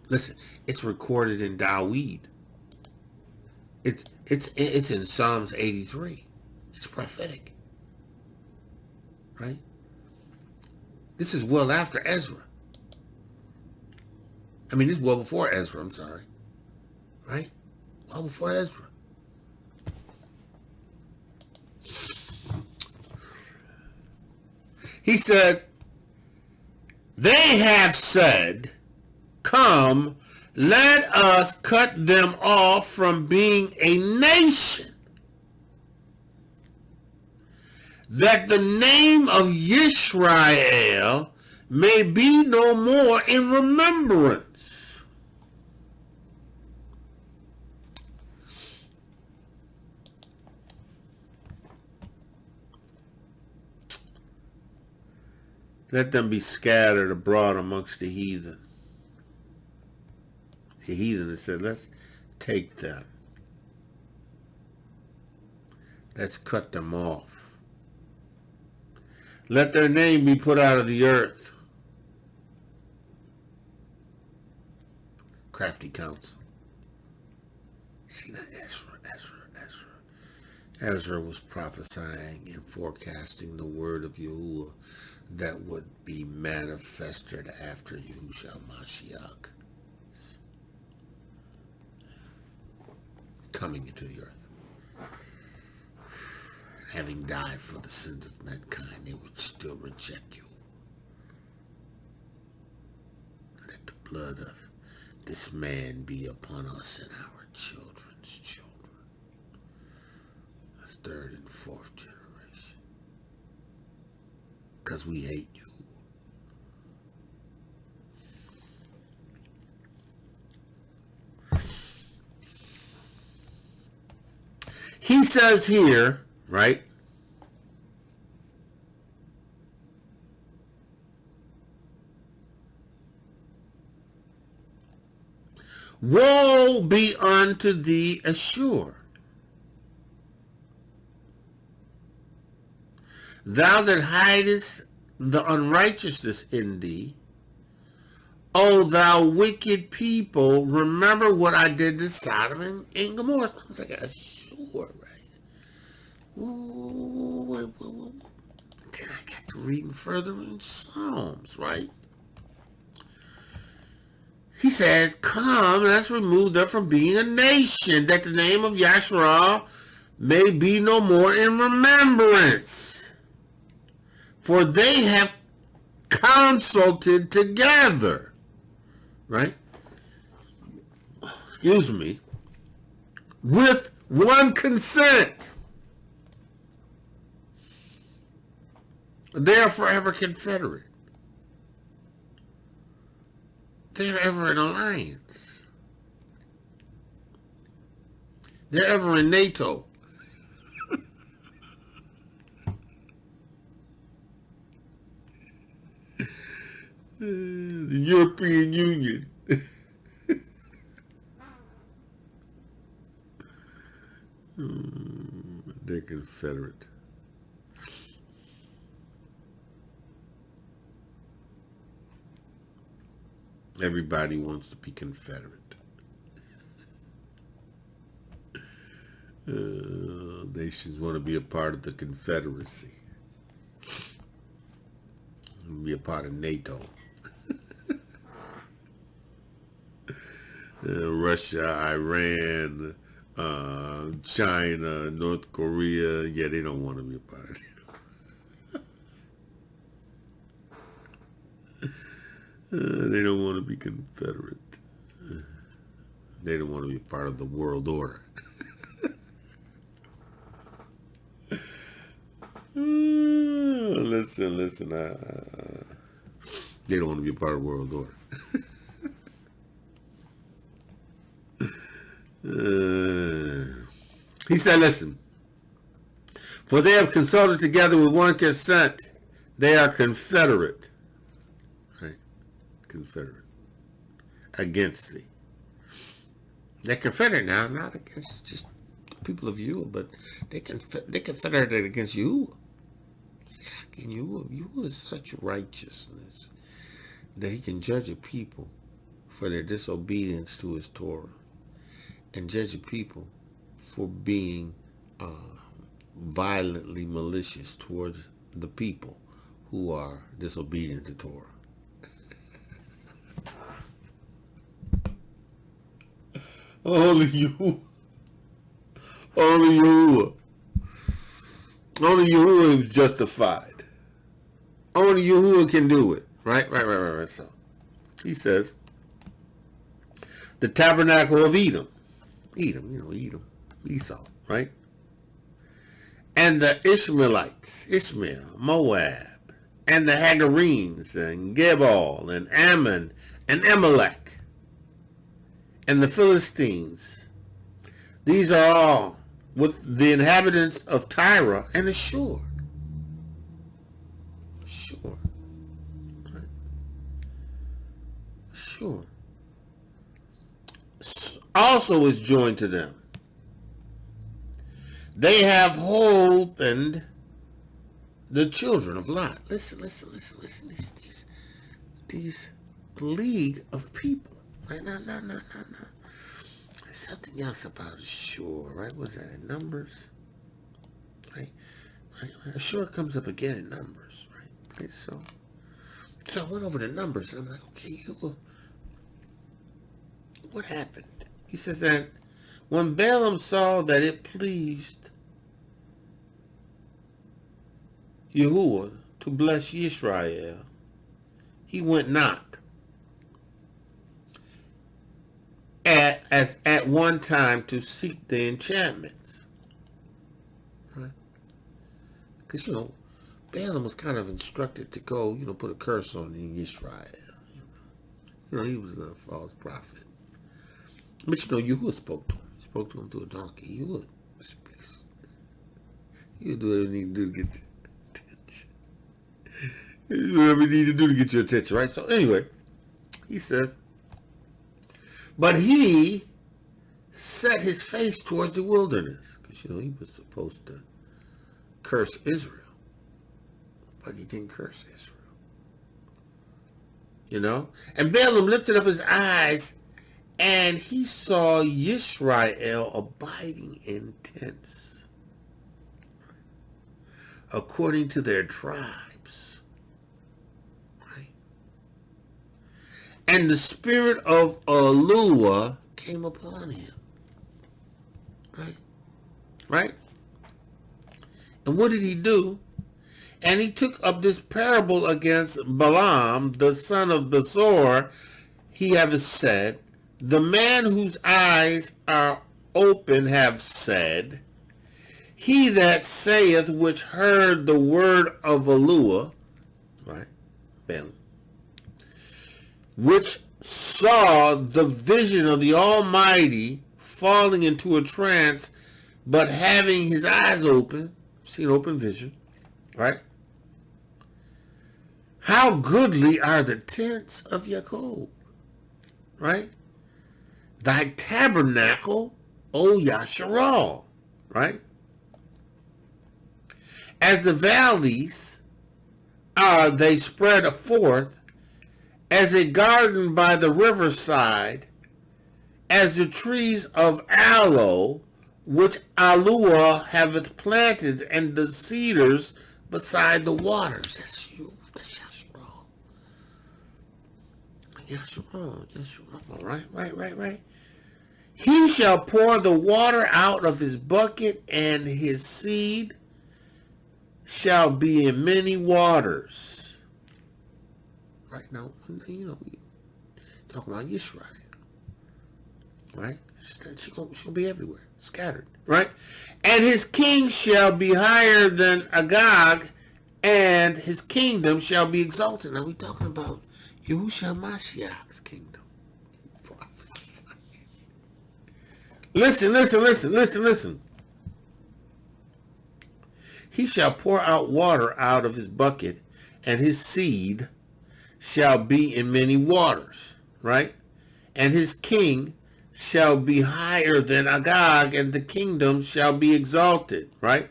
Listen, it's recorded in Dawid. It's in Psalms 83. It's prophetic. Right? This is well after Ezra. I mean, this is well before Ezra, I'm sorry. Right? Well before Ezra. He said, they have said, come, let us cut them off from being a nation, that the name of Yisrael may be no more in remembrance. Let them be scattered abroad amongst the heathen. The heathen said, let's take them. Let's cut them off. Let their name be put out of the earth. Crafty counsel. See that Ezra was prophesying and forecasting the word of Yahuwah that would be manifested after Yahushua Mashiach coming into the earth. Having died for the sins of mankind, they would still reject you. Let the blood of this man be upon us and our children's children. The third and fourth generation. Because we hate you. He says here, right? Woe be unto thee, Ashur, thou that hidest the unrighteousness in thee. O thou wicked people, remember what I did to Sodom and Gomorrah. I was like, Ashur, right? Ooh, then I got to reading further in Psalms, right? He said, come, let's remove them from being a nation, that the name of Yahshua may be no more in remembrance. For they have consulted together, right? Excuse me. With one consent. They are forever confederate. They're ever in alliance. They're ever in NATO. The European Union. They're confederate. Everybody wants to be confederate. Nations want to be a part of the Confederacy. Be a part of NATO. Russia, Iran, China, North Korea. Yeah, they don't want to be a part of it. They don't want to be confederate. They don't want to be part of the world order. Listen. They don't want to be a part of the world order. He said, listen. For they have consulted together with one consent. They are confederate. Confederate against thee. They're confederate now, not against just the people of Yahuwah, but they confederated against Yahuwah. And Yahuwah is such righteousness that he can judge a people for their disobedience to his Torah, and judge a people for being violently malicious towards the people who are disobedient to Torah. Only you. Only Yahuwah. Only Yahuwah is justified. Only Yahuwah can do it. Right. So, he says, the tabernacle of Edom. Edom. Esau, right? And the Ishmaelites, Ishmael, Moab, and the Hagarenes, and Gebal, and Ammon, and Amalek, and the Philistines. These are all with the inhabitants of Tyre and Ashur. Sure. Right. Sure. Also is joined to them. They have opened the children of Lot. Listen. These league of people. Right? No. There's something else about Ashur, right? Was that in Numbers? Right? Ashur comes up again in Numbers, right? Okay, so I went over the Numbers and I'm like, okay, what happened? He says that when Balaam saw that it pleased Yahuwah to bless Yisrael, he went not at one time to seek the enchantments. Right? Because, Balaam was kind of instructed to go, put a curse on Yisrael. He was a false prophet. But Yahuwah spoke to him. He spoke to him through a donkey. Yahuwah speaks. He'll do whatever he need to do to get your attention. He'll do whatever he need to do to get your attention, right? So anyway, he says, but he set his face towards the wilderness. Because, he was supposed to curse Israel. But he didn't curse Israel. And Balaam lifted up his eyes, and he saw Yisrael abiding in tents, according to their tribes. Right? And the spirit of ALUAH came upon him. Right? And what did he do? And he took up this parable against Balaam, the son of Besor. He hath said, the man whose eyes are open have said, he that saith which heard the word of ALUAH, right, Balaam, which saw the vision of the Almighty falling into a trance, but having his eyes open, seen open vision, right? How goodly are the tents of Jacob, right? Thy tabernacle, O Yasharal, right? As the valleys are they spread forth, as a garden by the riverside, as the trees of aloe, which ALUAH haveth planted, and the cedars beside the waters. That's you. That's Yasharal. Yasharal. Right. He shall pour the water out of his bucket, and his seed shall be in many waters. Right now, we talking about Yisrael. Right? She'll be everywhere, scattered. Right? And his king shall be higher than Agag, and his kingdom shall be exalted. Now we're talking about Yahuah'S kingdom. Listen. He shall pour out water out of his bucket, and his seed shall be in many waters, right? And his king shall be higher than Agag, and the kingdom shall be exalted, right?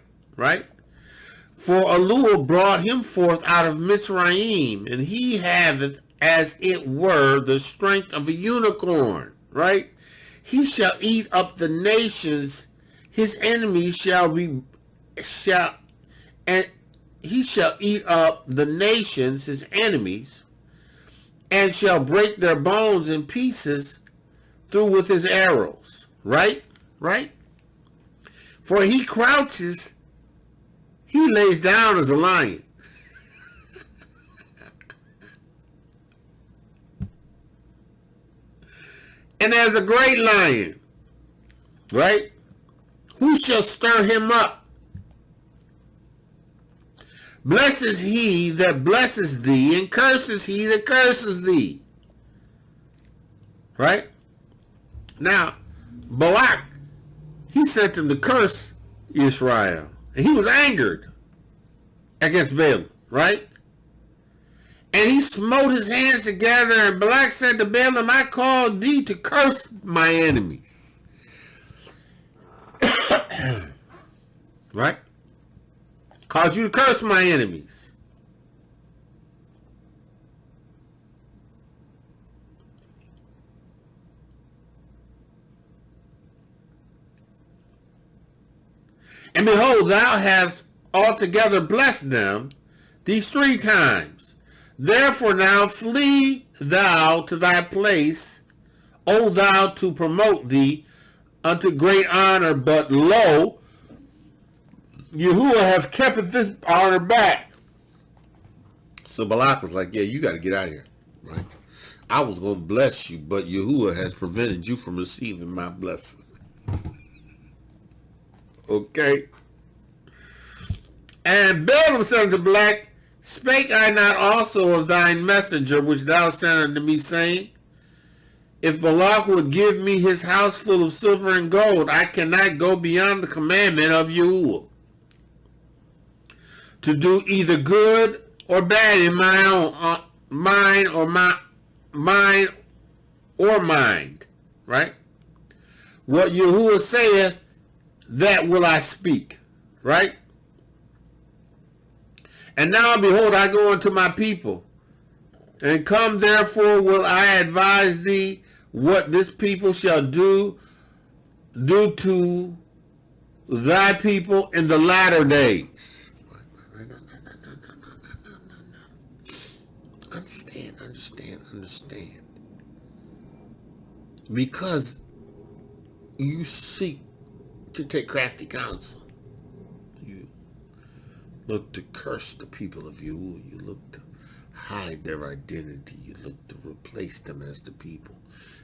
For ALUAH brought him forth out of Mitzrayim, and he haveth as it were the strength of a unicorn, right? He shall eat up the nations, his enemies he shall eat up the nations, his enemies, and shall break their bones in pieces through with his arrows. Right? For he crouches, he lays down as a lion. And as a great lion, right? Who shall stir him up? Blesses he that blesses thee, and curses he that curses thee. Right? Now, Balak, he sent him to curse Israel. And he was angered against Balaam, right? And he smote his hands together, and Balak said to Balaam, I called thee to curse my enemies. Right? Caused you to curse my enemies. And behold, thou hast altogether blessed them these 3 times. Therefore now flee thou to thy place, O thou, to promote thee unto great honor. But lo, Yahuwah hath kept this honor back. So Balak was like, yeah, you got to get out of here. Right? I was going to bless you, but Yahuwah has prevented you from receiving my blessing. Okay. And Balaam said unto Balak, spake I not also of thine messenger, which thou sent unto me, saying, if Balak would give me his house full of silver and gold, I cannot go beyond the commandment of Yahuwah, to do either good or bad in my own mind or mind. Right? What Yahuwah saith, that will I speak. Right? And now, behold, I go unto my people, and come, therefore will I advise thee what this people shall do to thy people in the latter days. Understand. Because you seek to take crafty counsel. You look to curse the people of you. You look to hide their identity. You look to replace them as the people.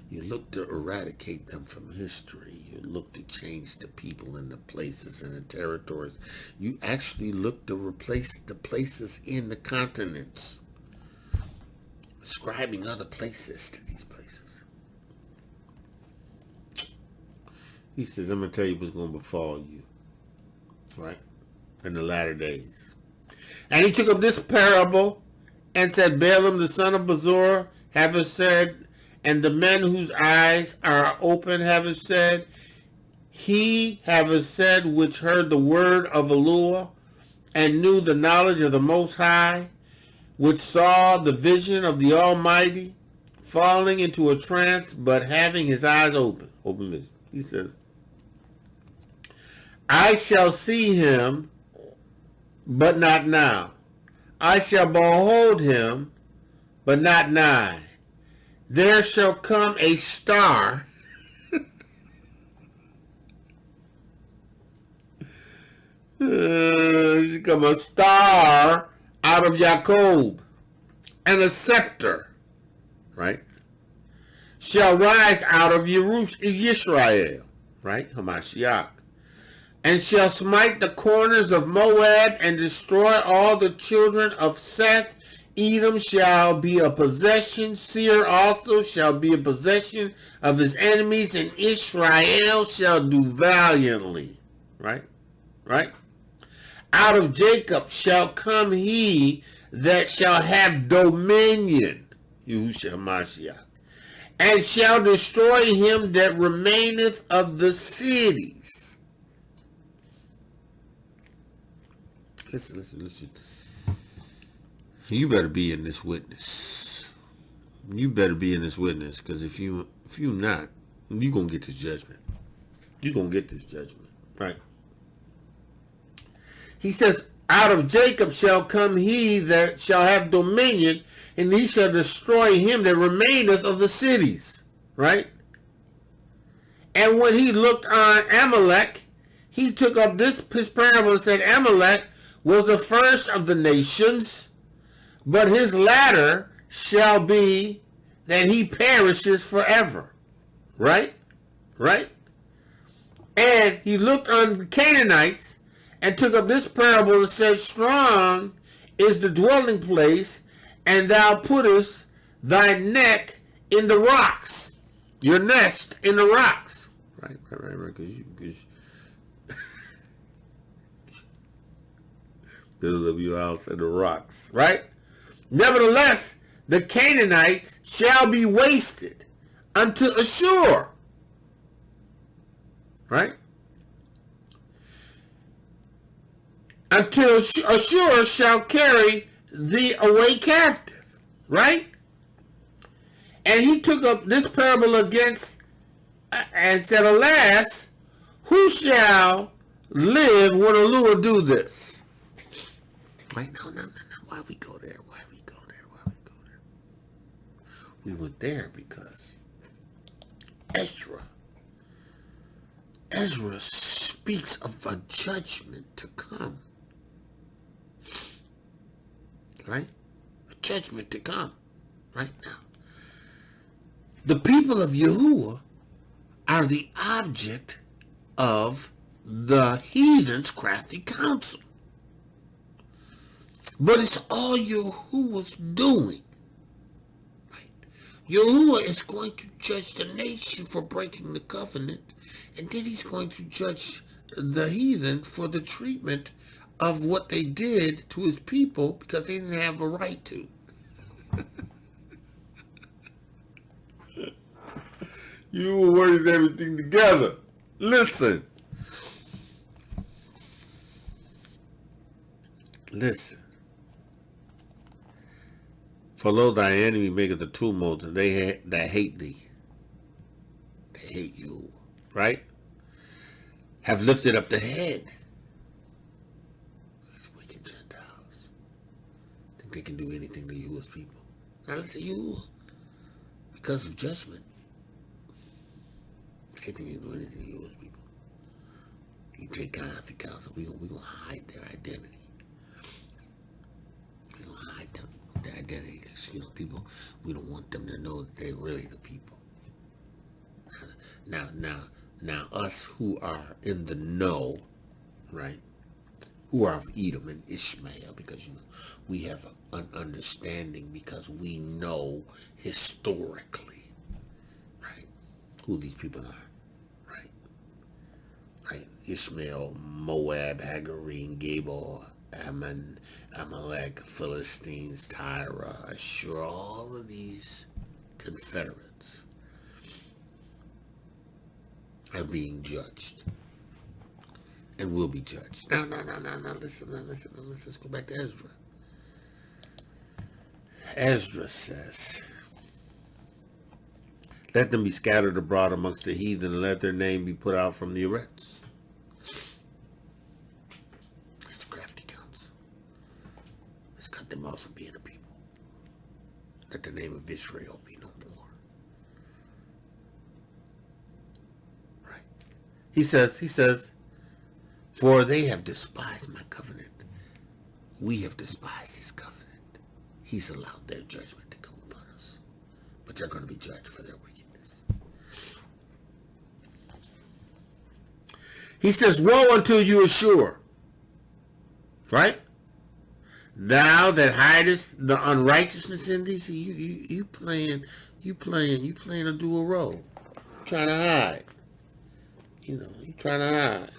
You look to eradicate them from history. You look to change the people and the places and the territories. You actually look to replace the places in the continents, ascribing other places to these places. He says, I'm going to tell you what's going to befall you, right, in the latter days. And he took up this parable and said, Balaam the son of Bezor haveth said, and the men whose eyes are open haveth said, he haveth said which heard the word of ALUAH, and knew the knowledge of the Most High, which saw the vision of the Almighty, falling into a trance, but having his eyes open vision. He says, I shall see him, but not now. I shall behold him, but not nigh. There shall come a star shall come a star out of Jacob, and a scepter, right, shall rise out of Yisrael, right, Hamashiach, and shall smite the corners of Moab, and destroy all the children of Seth. Edom shall be a possession, Seir also shall be a possession of his enemies, and Israel shall do valiantly. Right? Out of Jacob shall come he that shall have dominion, Yahushua Mashiach, and shall destroy him that remaineth of the cities. Listen. You better be in this witness. You better be in this witness, because if you not, you're going to get this judgment. You're going to get this judgment, right? He says, out of Jacob shall come he that shall have dominion, and he shall destroy him that remaineth of the cities, right? And when he looked on Amalek, he took up his parable and said, Amalek was the first of the nations, but his latter shall be that he perishes forever. Right? And he looked on the Canaanites and took up this parable and said, strong is the dwelling place, and thou puttest thy neck in the rocks, your nest in the rocks. Right, because build up your house in the rocks, right? Nevertheless, the Canaanites shall be wasted unto Ashur, right? Until Ashur shall carry thee away captive, right? And he took up this parable against and said, alas, who shall live when ALUAH do this? Right? No. Why we go there? Why we go there? We went there because Ezra speaks of a judgment to come. Right? A judgment to come. Right now. The people of Yahuwah are the object of the heathen's crafty counsel. But it's all Yahuwah's doing. Right? Yahuwah is going to judge the nation for breaking the covenant, and then he's going to judge the heathen for the treatment of what they did to his people because they didn't have a right to. You words everything together. Listen. For lo, thy enemy maketh a tumult, and they that hate thee. They hate you. Right? Have lifted up the head. These wicked Gentiles. Think they can do anything to you as people. Now listen, you, because of judgment. They think they can do anything to you as people. You take godly counsel. We're going to hide their identity. We're going to hide their identity. Because, people, we don't want them to know that they're really the people. Now, us who are in the know, right, who are of Edom and Ishmael, because, we have an understanding because we know historically, right, who these people are. Right? Ishmael, Moab, Hagarine, Gabal, Ammon, Amalek, Philistines, Tyre, Ashur, all of these confederates are being judged and will be judged. Now, listen. Let's go back to Ezra. Ezra says, let them be scattered abroad amongst the heathen, and let their name be put out from the Eretz. It's the crafty counsel. Let's cut them off from being a people. Let the name of Israel be no more. Right. He says, for they have despised my covenant. We have despised his covenant. He's allowed their judgment to come upon us. But they're going to be judged for their wickedness. He says, woe unto you, Ashur. Right? Thou that hidest the unrighteousness in thee. See, you playing a dual role. Trying to hide. You trying to hide.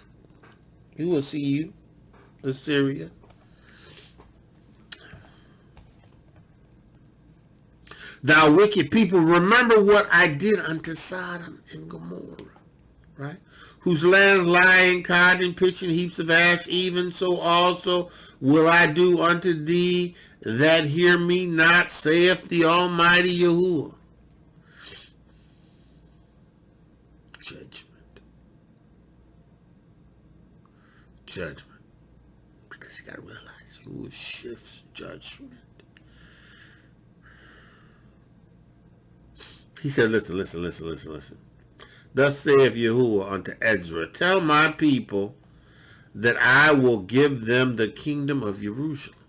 You will see you, Assyria. Thou wicked people, remember what I did unto Sodom and Gomorrah, right? Whose land lying, cod and pitch and heaps of ash, even so also will I do unto thee that hear me not, saith the Almighty Yahuwah. Judgment. Because you got to realize Yahuwah shifts judgment. He said, listen. Thus saith Yahuwah unto Ezra, tell my people that I will give them the kingdom of Jerusalem.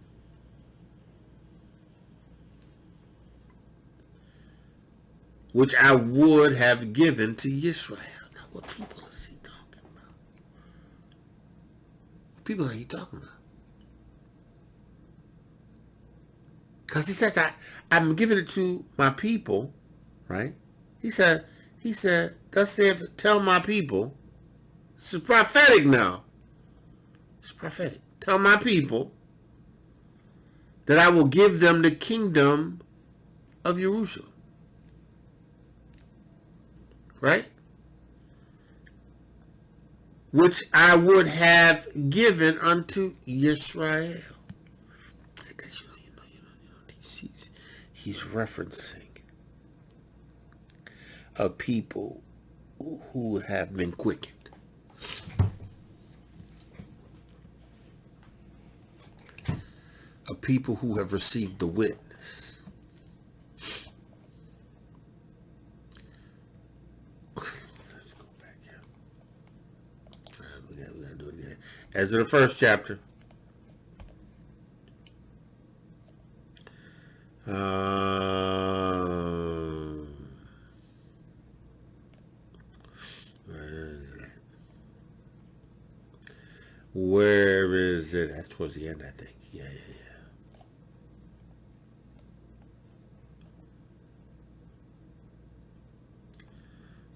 Which I would have given to Israel. Now, what people is he talking about? What people are he talking about? Because he says, I'm giving it to my people, right? He said, thus saith, tell my people. This is prophetic now. It's prophetic. Tell my people that I will give them the kingdom of Jerusalem. Right? Which I would have given unto Israel. Because he's referencing a people who have been quickened. A people who have received the witness. Let's go back here. We gotta do it again. As in the first chapter. Where is it? That's towards the end, I think. Yeah.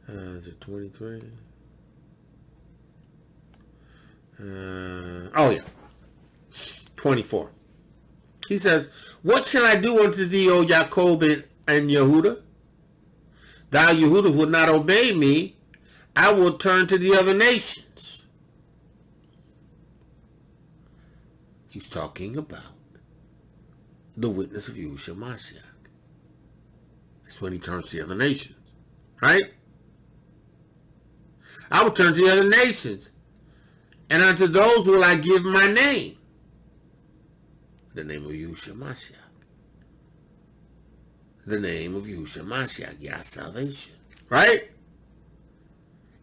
Is it 23? Oh yeah. 24. He says, what shall I do unto thee, O Jacob and Yehudah? Thou, Yehudah, would not obey me. I will turn to the other nations. He's talking about the witness of Yahushua Mashiach. That's when he turns to the other nations. Right? I will turn to the other nations, and unto those will I give my name. The name of Yahushua Mashiach. The name of Yahushua Mashiach, Yah's salvation. Right?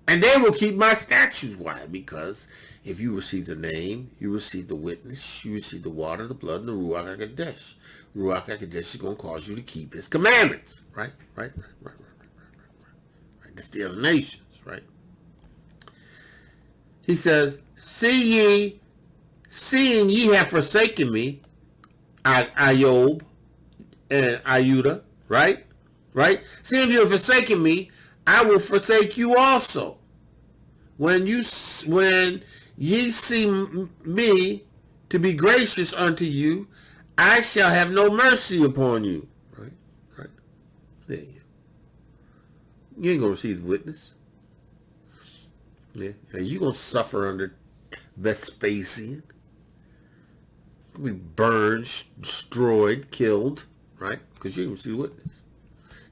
And they will keep my statutes. Why? Because if you receive the name, you receive the witness, you receive the water, the blood, and the Ruach HaKodesh. Ruach HaKodesh is going to cause you to keep his commandments. Right? That's the other nations. Right? He says, seeing ye have forsaken me, Ayob and Ayudah, right? Seeing you have forsaken me, I will forsake you also. When ye see me to be gracious unto you, I shall have no mercy upon you. Right? There you go. You ain't going to receive the witness. Yeah, and you're going to suffer under Vespasian. You'll be burned, destroyed, killed, right? Because you didn't receive the witness.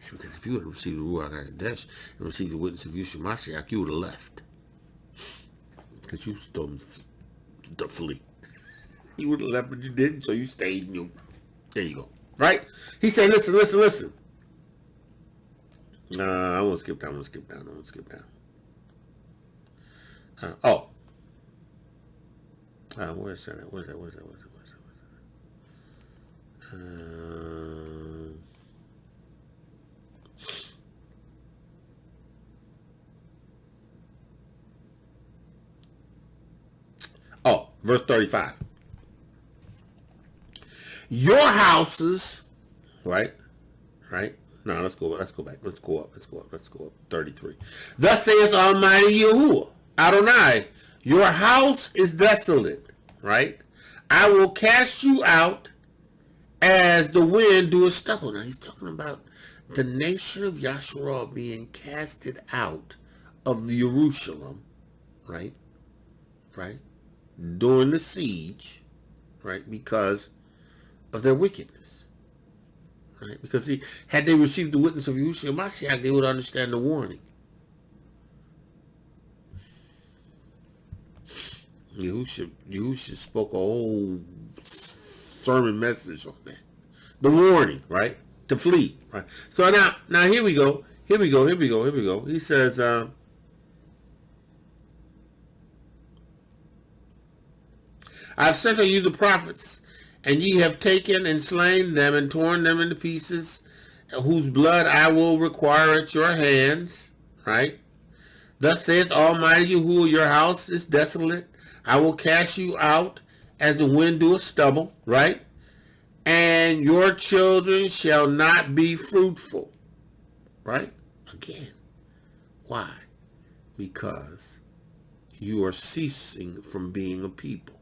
See, because if you would have received the Ruach HaKodesh and received the witness of Yahushua Mashiach, you would have left. Because you stole the flee. You would have left, but you didn't, so you stayed and there you go. Right? He said, listen. I want to skip down. Where's that? Verse 35. Your houses, right? No, let's go back. Let's go up. 33. Thus saith Almighty Yahuwah, Adonai, your house is desolate, right? I will cast you out as the wind doeth stubble. Now he's talking about the nation of Yasharal being casted out of Jerusalem, right? During the siege, right? Because of their wickedness, right? Because had they received the witness of Yahushua Mashiach, they would understand the warning. Yahushua spoke a whole sermon message on that. The warning, right? To flee, right? So now here we go. He says, I've sent unto you the prophets, and ye have taken and slain them and torn them into pieces, whose blood I will require at your hands, right? Thus saith Almighty Yahuwah, your house is desolate. I will cast you out as the wind doeth stubble, right? and your children shall not be fruitful. Right? Again. Why? Because you are ceasing from being a people.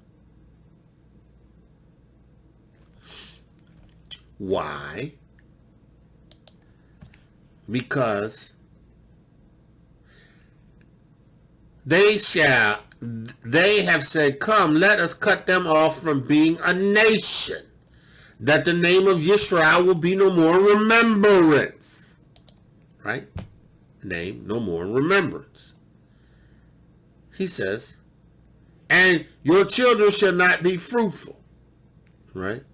Why? Because they have said, come, let us cut them off from being a nation, that the name of Yisrael will be no more remembrance. Right? Name, no more remembrance. He says, and your children shall not be fruitful. Right?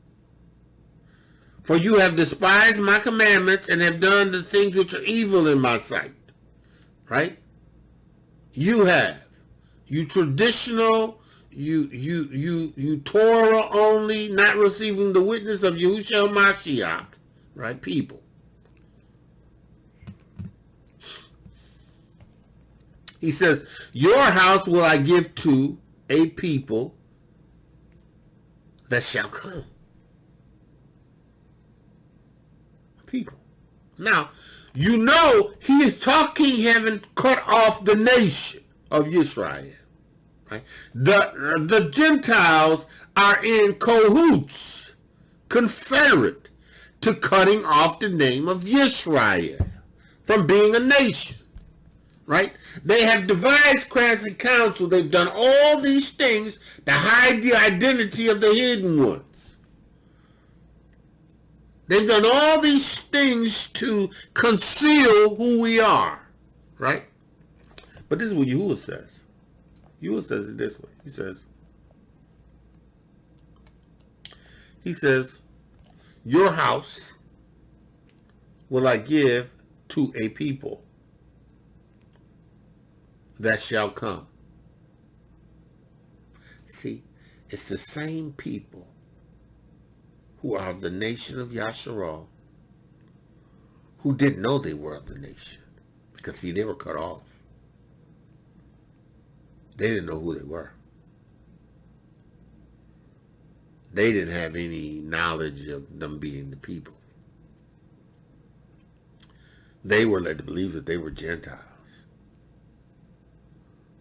For you have despised my commandments and have done the things which are evil in my sight. Right? You have. You traditional, you Torah only, not receiving the witness of Yahushua Mashiach. Right? People. He says, your house will I give to a people that shall come. People. Now, you know he is talking, he haven't cut off the nation of Israel. Right? The Gentiles are in cahoots, confederate, to cutting off the name of Israel from being a nation. Right? They have devised crafty counsel. They've done all these things to hide the identity of the hidden ones. They've done all these things to conceal who we are. Right? But this is what Yahuwah says. Yahuwah says it this way. He says, your house will I give to a people that shall come. See, it's the same people who are of the nation of Yasharal who didn't know they were of the nation. Because, see, they were cut off. They didn't know who they were. They didn't have any knowledge of them being the people. They were led to believe that they were Gentiles.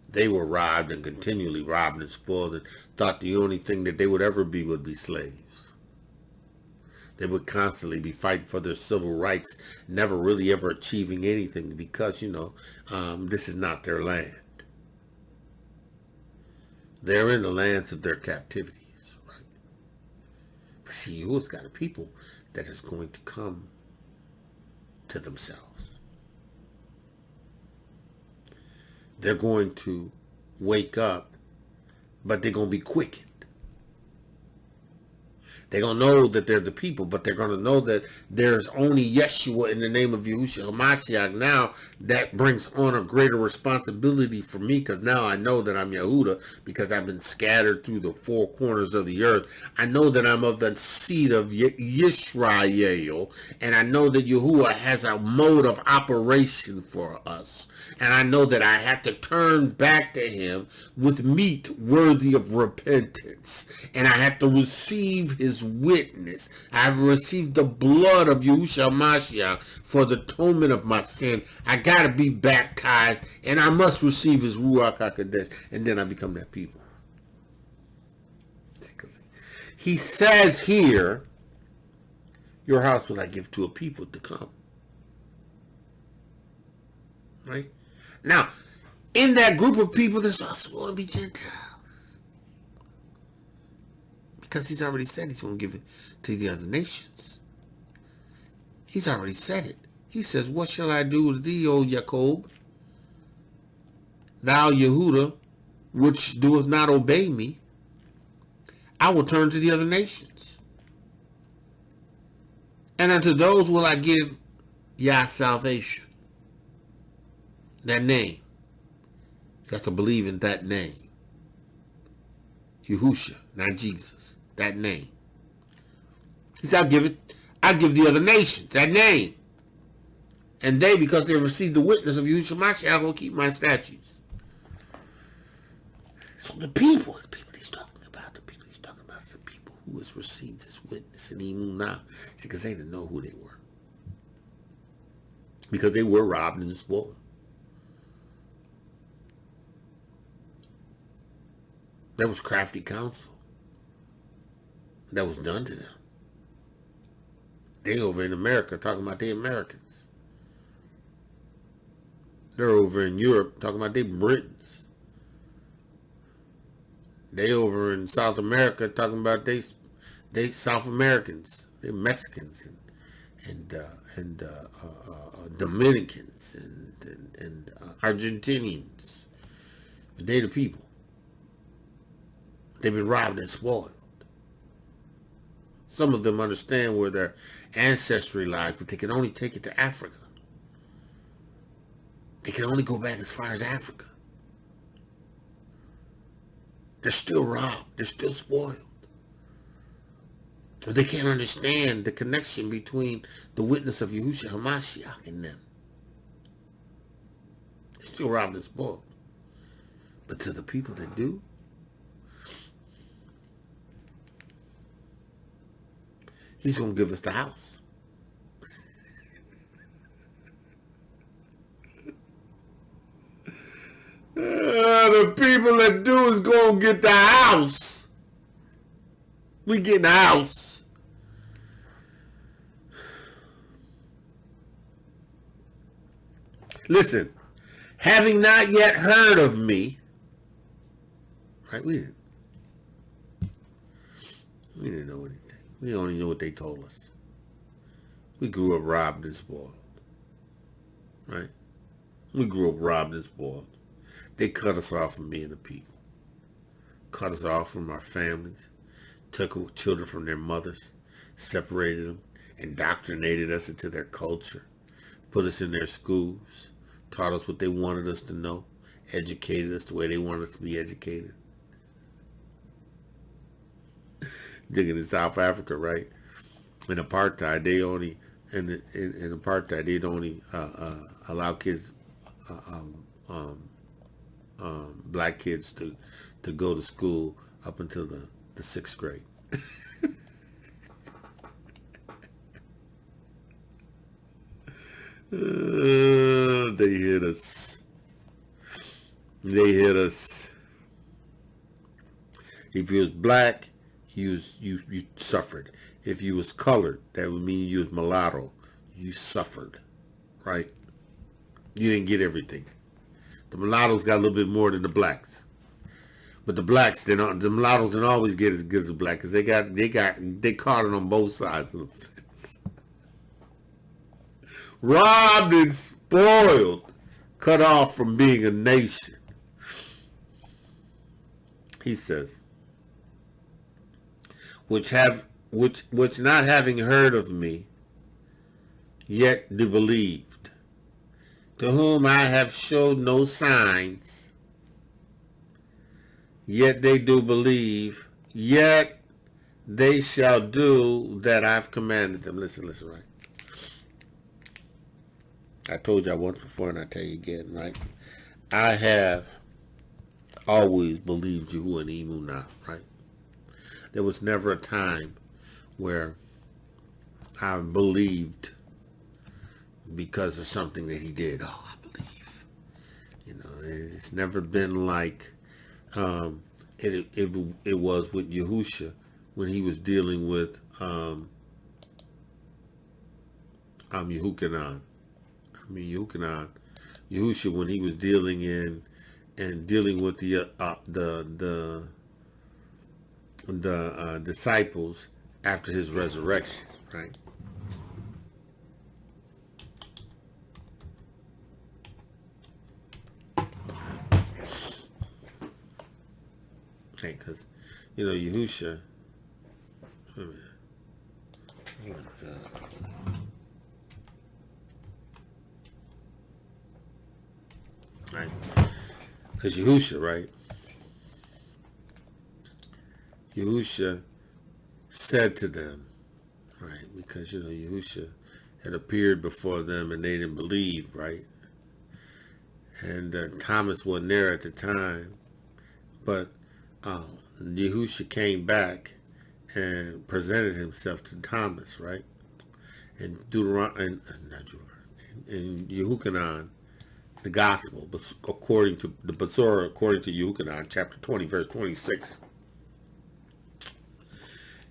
They were robbed and continually robbed and spoiled and thought the only thing that they would ever be would be slaves. They would constantly be fighting for their civil rights, never really ever achieving anything because, this is not their land. They're in the lands of their captivities, right? But see, Yahuwah's got a people that is going to come to themselves. They're going to wake up, but they're going to be quickened. They're going to know that they're the people, but they're going to know that there's only Yeshua in the name of Yahushua HaMashiach. Now, that brings on a greater responsibility for me, because now I know that I'm Yehuda, because I've been scattered through the four corners of the earth. I know that I'm of the seed of Yisrael, and I know that Yahuwah has a mode of operation for us. And I know that I have to turn back to him with meat worthy of repentance. And I have to receive his witness. I have received the blood of Yahushua Mashiach for the atonement of my sin. I got to be baptized, and I must receive his Ruach HaKodesh, and then I become that people. He says here, your house will I give to a people to come. Right? Now, in that group of people, there's also going to be Gentiles. Because he's already said he's going to give it to the other nations. He's already said it. He says, what shall I do with thee, O Jacob? Thou Yehuda, which doeth not obey me, I will turn to the other nations. And unto those will I give Yah salvation. That name. You got to believe in that name. Yahushua, not Jesus. That name. He said, I'll give the other nations that name. And they, because they received the witness of Yahushua Mashiach, will keep my statutes. So the people he's talking about is the people who has received this witness and emunah. See, because they didn't know who they were. Because they were robbed and spoiled. That was crafty counsel that was done to them. They over in America talking about they Americans. They're over in Europe talking about they Britons. They over in South America talking about they South Americans. They Mexicans and Dominicans and Argentinians. But they the people. They've been robbed and spoiled. Some of them understand where their ancestry lies, but they can only take it to Africa. They can only go back as far as Africa. They're still robbed. They're still spoiled. But they can't understand the connection between the witness of Yahushua HaMashiach and them. They're still robbed and spoiled. But to the people that do, he's going to give us the house. The people that do is going to get the house. We get the house. Listen, having not yet heard of me, right? We didn't know anything. We only knew what they told us. We grew up robbed and spoiled. Right? We grew up robbed and spoiled. They cut us off from being the people. Cut us off from our families. Took children from their mothers. Separated them. Indoctrinated us into their culture. Put us in their schools. Taught us what they wanted us to know. Educated us the way they wanted us to be educated. Digging in South Africa, right? In apartheid, they only in apartheid they'd only allow kids, black kids to go to school up until the 6th grade. They hit us. They hit us. If you was black, you suffered. If you was colored, that would mean you was mulatto. You suffered, right? You didn't get everything. The mulattoes got a little bit more than the blacks, but the blacks, the mulattoes didn't always get as good as the black because they caught it on both sides of the fence. Robbed and spoiled, cut off from being a nation. He says, which not having heard of me, yet do believed, to whom I have showed no signs, yet they do believe, yet they shall do that I've commanded them. Listen, right? I told y'all once before and I tell you again, right? I have always believed Yahuwah and emunah, right? There was never a time where I believed because of something that he did. Oh, I believe. You know, it's never been like it was with Yahushua when he was dealing with Yahuchanan. Yahushua when he was dealing with the disciples after his resurrection, right? Okay, because Yahushua. Right, because Yahushua, right? Yahushua said to them, right? Because Yahushua had appeared before them and they didn't believe, right? And Thomas wasn't there at the time, but Yahushua came back and presented himself to Thomas, right? In Deuteronomy, in Yahuah'S, the gospel, but according to the Basora, according to Yahuah'S, chapter 20, verse 26.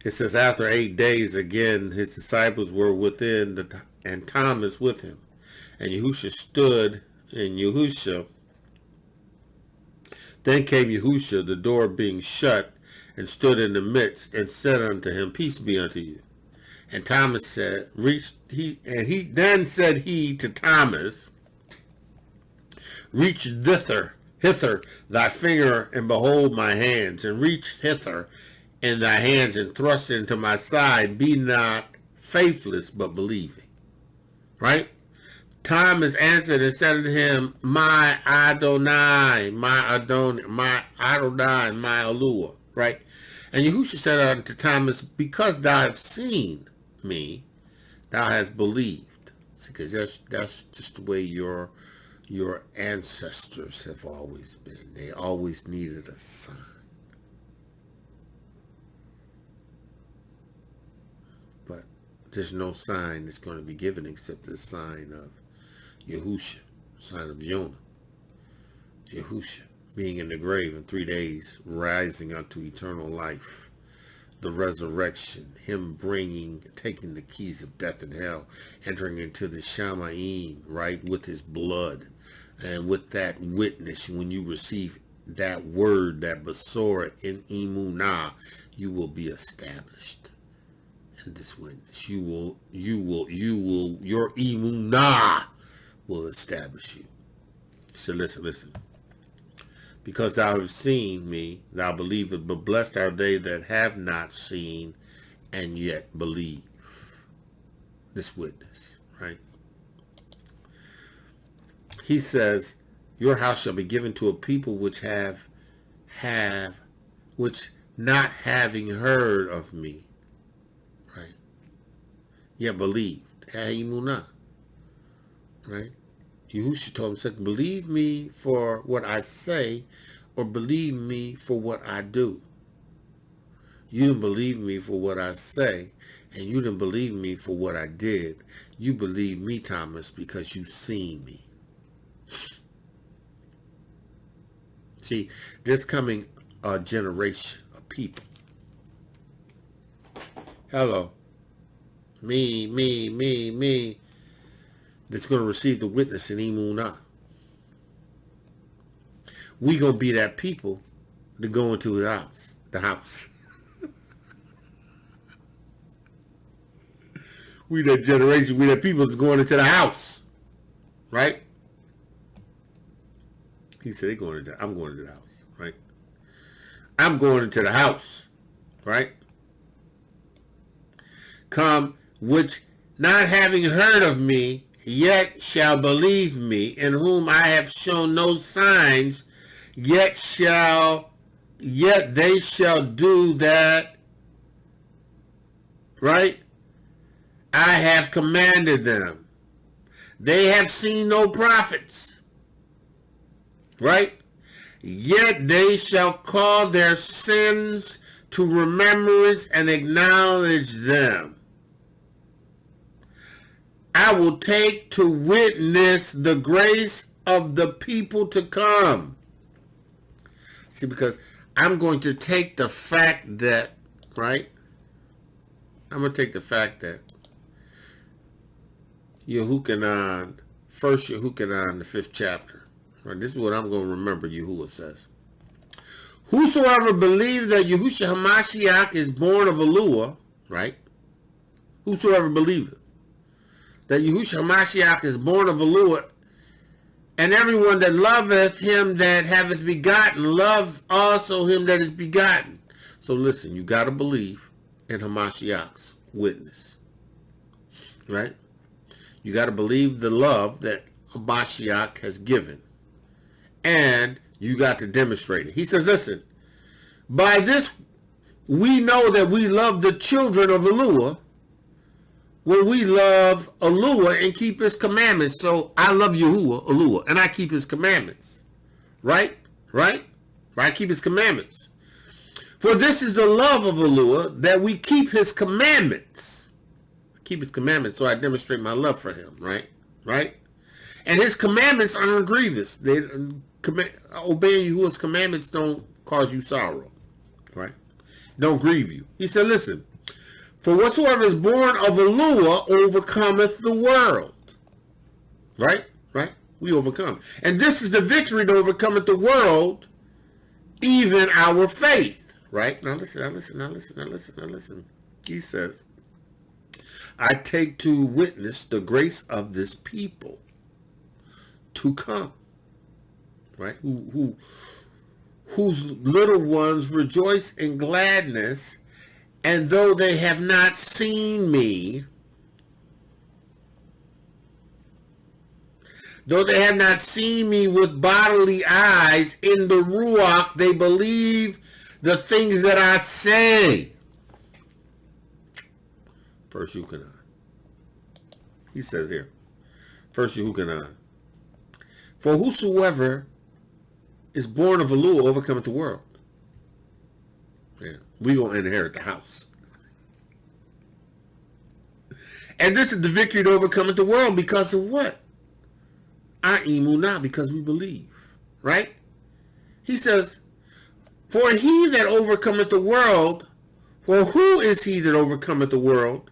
It says, after 8 days, again, his disciples were within, and Thomas with him. And Yahushua stood in Yahushua. Then came Yahushua, the door being shut, and stood in the midst, and said unto him, peace be unto you. And Thomas said, then said he to Thomas, reach hither thy finger, and behold my hands, and reach hither in thy hands, and thrust it into my side. Be not faithless, but believing. Right? Thomas answered and said unto him, my Adonai, my ALUAH. Right? And Yahushua said unto Thomas, because thou hast seen me, thou hast believed. Because that's just the way your ancestors have always been. They always needed a sign. But there's no sign that's going to be given except the sign of Yahushua, sign of Jonah. Yahushua being in the grave in 3 days, rising unto eternal life. The resurrection, him taking the keys of death and hell, entering into the Shamaim, right, with his blood. And with that witness, when you receive that word, that Basora in Emunah, you will be established in this witness. Your Emunah will establish you. So listen. Because thou hast seen me, thou believest, but blessed are they that have not seen and yet believe. This witness, right? He says, your house shall be given to a people which which not having heard of me, right, yet believed. Emunah, right? Yahushua told him, said, believe me for what I say, or believe me for what I do. You didn't believe me for what I say, and you didn't believe me for what I did. You believe me, Thomas, because you've seen me. See, there's coming a generation of people. Hello. Me. That's going to receive the witness in Emunah. We going to be that people that go into the house. We that generation, we that people that's going into the house. Right? He said, I'm going into the house. Right? I'm going into the house. Right? Come, which not having heard of me, yet shall believe me, in whom I have shown no signs, yet they shall do that, right? I have commanded them. They have seen no prophets, right? Yet they shall call their sins to remembrance and acknowledge them. I will take to witness the grace of the people to come. See, because I'm going to take the fact that, right? I'm going to take the fact that Yahuah'S, first Yahuah'S, the 5th chapter. Right? This is what I'm going to remember Yahuwah says. Whosoever believes that Yahushua HaMashiach is born of ALUAH, right? Whosoever believeth that Yahushua HaMashiach is born of ALUAH, and everyone that loveth him that haveth begotten, love also him that is begotten. So listen, you got to believe in HaMashiach's witness, right? You got to believe the love that HaMashiach has given, and you got to demonstrate it. He says, listen, by this we know that we love the children of ALUAH, when we love ALUAH and keep his commandments. So I love Yahuwah, ALUAH, and I keep his commandments. Right? I keep his commandments. For this is the love of ALUAH, that we keep his commandments. Keep his commandments, so I demonstrate my love for him, right? Right? And his commandments are grievous. Obeying Yahuah's commandments don't cause you sorrow, right? Don't grieve you. He said, listen, for whatsoever is born of ALUAH overcometh the world. Right? Right? We overcome. And this is the victory that overcometh the world, even our faith. Right? Now listen. He says, I take to witness the grace of this people to come. Right? Whose little ones rejoice in gladness, and though they have not seen me, with bodily eyes, in the Ruach they believe the things that I say. First Yahuah. He says here, First Yahuah. For whosoever is born of ALUAH overcometh the world. Yeah, we gonna inherit the house. And this is the victory that overcometh the world because of what? Our emunah, because we believe. Right? He says, for he that overcometh the world, for who is he that overcometh the world,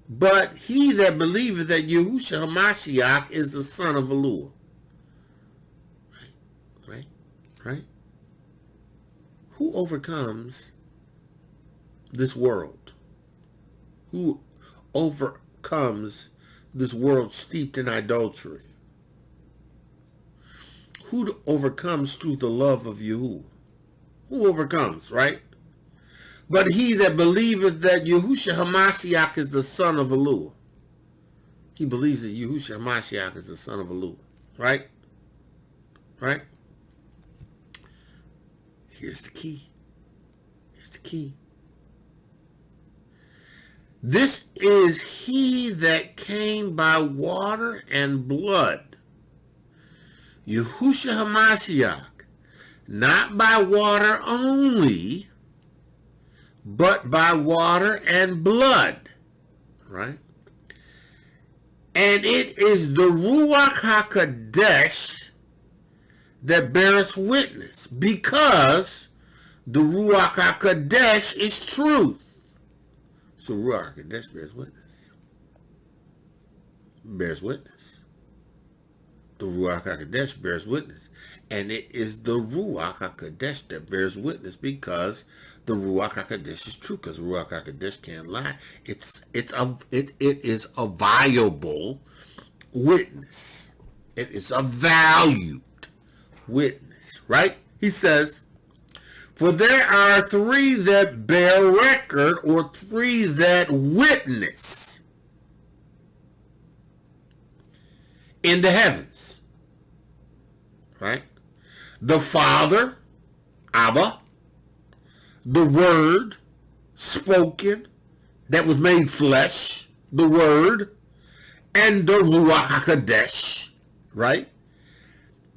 but he that believeth that Yahushua HaMashiach is the son of ALUAH. Right? Who overcomes this world? Who overcomes this world steeped in idolatry? Who overcomes through the love of Yahuwah? Who overcomes, right? But he that believeth that Yahushua HaMashiach is the son of ALUAH. He believes that Yahushua HaMashiach is the son of ALUAH. Right? Right? Here's the key. This is he that came by water and blood. Yahushua HaMashiach. Not by water only, but by water and blood. Right? And it is the Ruach HaKodesh that beareth witness, because the Ruach HaKodesh is truth. So Ruach HaKodesh bears witness. The Ruach HaKodesh bears witness. And it is the Ruach HaKodesh that bears witness, because the Ruach HaKodesh is true, because the Ruach HaKodesh can't lie. It is a viable witness. It is a valued witness, right? He says, for there are three that bear record, or three that witness in the heavens, right? The Father, Abba, the Word spoken that was made flesh, the Word, and the Ruach HaKodesh, right?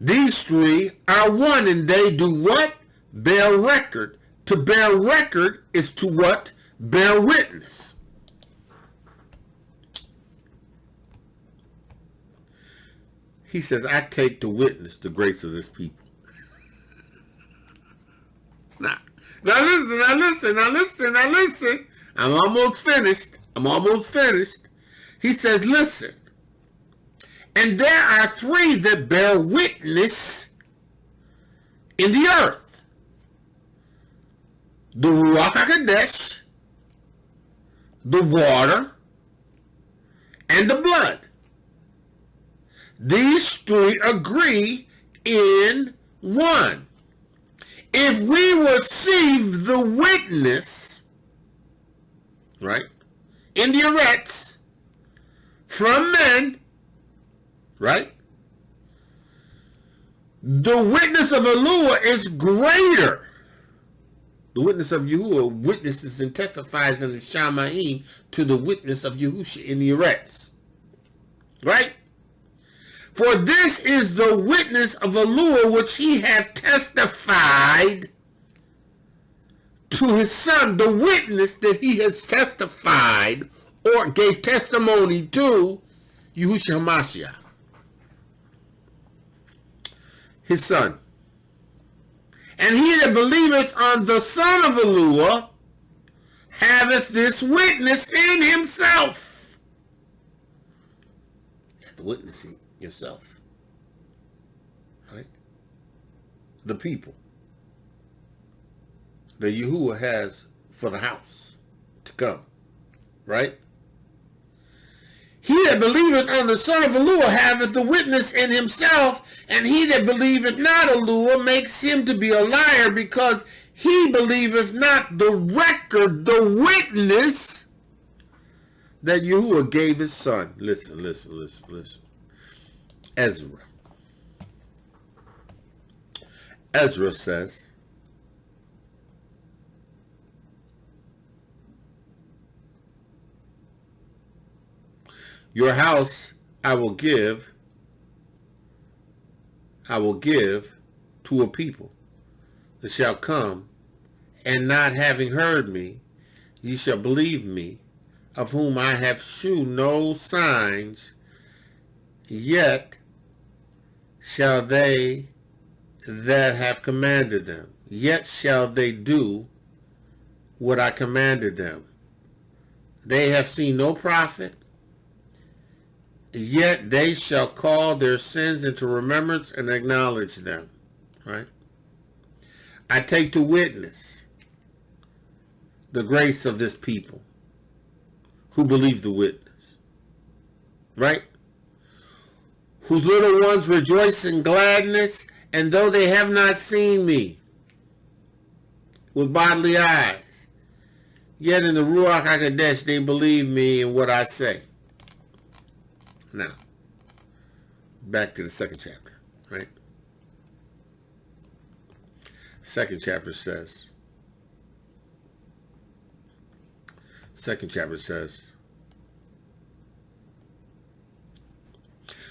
These three are one, and they do what? Bear record. To bear record is to what? Bear witness. He says, I take to witness the grace of this people. Now listen. I'm almost finished. He says, listen. And there are three that bear witness in the earth. The Ruach HaKodesh, the water, and the blood. These three agree in one. If we receive the witness, right, in the arets from men, right, the witness of ALUAH is greater. The witness of Yahuwah witnesses and testifies in the Shamaim to the witness of Yahushua in the arets. Right? For this is the witness of ALUAH which he hath testified to his son the witness that he has testified or gave testimony to Yahushua HaMashiach, his son. And he that believeth on the Son of ALUAH haveth this witness in himself. You have to witness it yourself. Right? The people that Yahuwah has for the house to come. Right? He that believeth on the Son of ALUAH haveth the witness in himself, and he that believeth not ALUAH makes him to be a liar, because he believeth not the record, the witness that Yahuwah gave his son. Listen. Ezra says, your house I will give to a people that shall come, and not having heard me, ye shall believe me, of whom I have shewn no signs, yet shall they that have commanded them, yet shall they do what I commanded them. They have seen no prophet, yet they shall call their sins into remembrance and acknowledge them. Right? I take to witness the grace of this people who believe the witness. Right? Whose little ones rejoice in gladness, and though they have not seen me with bodily eyes, yet in the Ruach HaKodesh they believe me in what I say. Now, back to the second chapter, right? Second chapter says,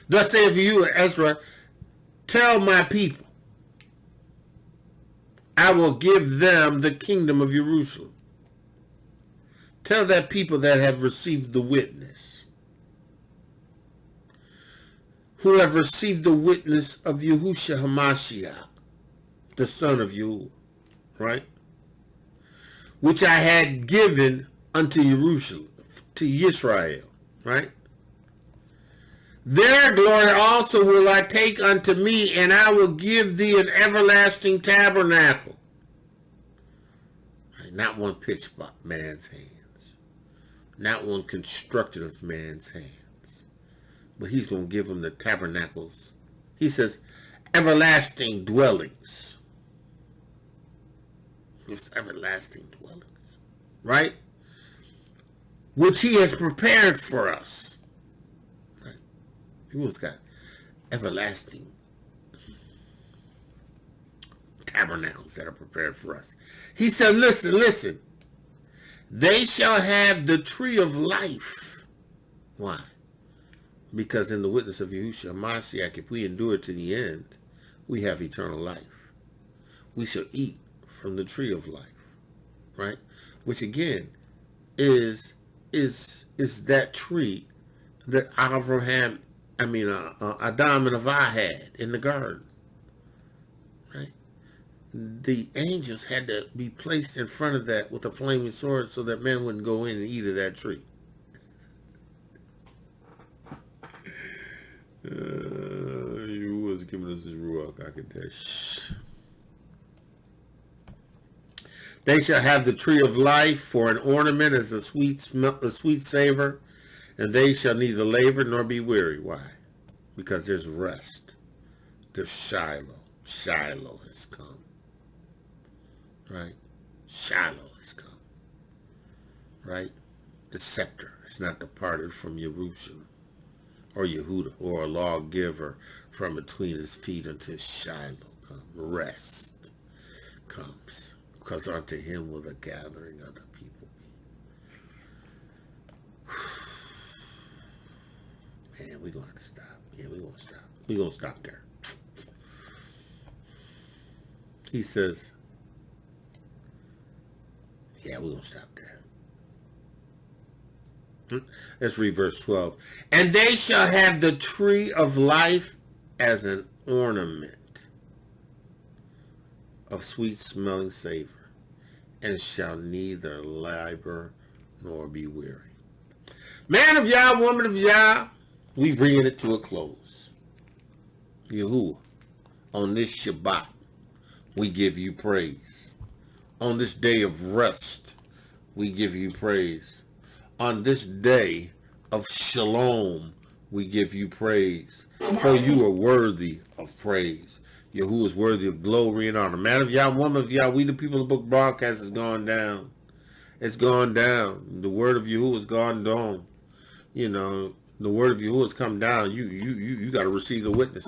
thus saith Yahuwah, Ezra, tell my people, I will give them the kingdom of Jerusalem. Tell that people that have received the witness, who have received the witness of Yahushua HaMashiach, the son of Yahuwah, right? Which I had given unto Jerusalem, to Israel, right? Their glory also will I take unto me, and I will give thee an everlasting tabernacle. Right? Not one pitched by man's hands, not one constructed of man's hands, but he's going to give them the tabernacles. He says, everlasting dwellings. It's everlasting dwellings, right? Which he has prepared for us. Right? He's got everlasting tabernacles that are prepared for us. He said, listen. They shall have the tree of life. Why? Because in the witness of Yahushua HaMashiach, if we endure to the end, we have eternal life. We shall eat from the tree of life, right? Which again is that tree that Adam and Avah had in the garden, right? The angels had to be placed in front of that with a flaming sword so that man wouldn't go in and eat of that tree. You was giving us his Ruach HaKodesh. They shall have the tree of life for an ornament as a sweet savor, and they shall neither labor nor be weary. Why? Because there's rest. There's Shiloh. Shiloh has come. Right? Shiloh has come. Right? The scepter is not departed from Jerusalem or Yehuda, or a lawgiver from between his feet until Shiloh comes. Rest comes. Because unto him will the gathering of the people be. Man, we're going to have to stop. Yeah, we're going to stop. We're going to stop there. He says, Yeah, we're going to stop there. Let's read verse 12. And they shall have the tree of life as an ornament of sweet smelling savor, and shall neither labor nor be weary. Man of Yah, woman of Yah, we bringing it to a close. Yahuwah, on this Shabbat, we give you praise. On this day of rest, we give you praise. On this day of shalom, we give you praise. For you are worthy of praise. Yahuwah is worthy of glory and honor. Man of Yah, woman of Yah, we the people of the book broadcast has gone down. It's gone down. The word of Yahuwah has gone down. You know, the word of Yahuwah has come down. You got to receive the witness.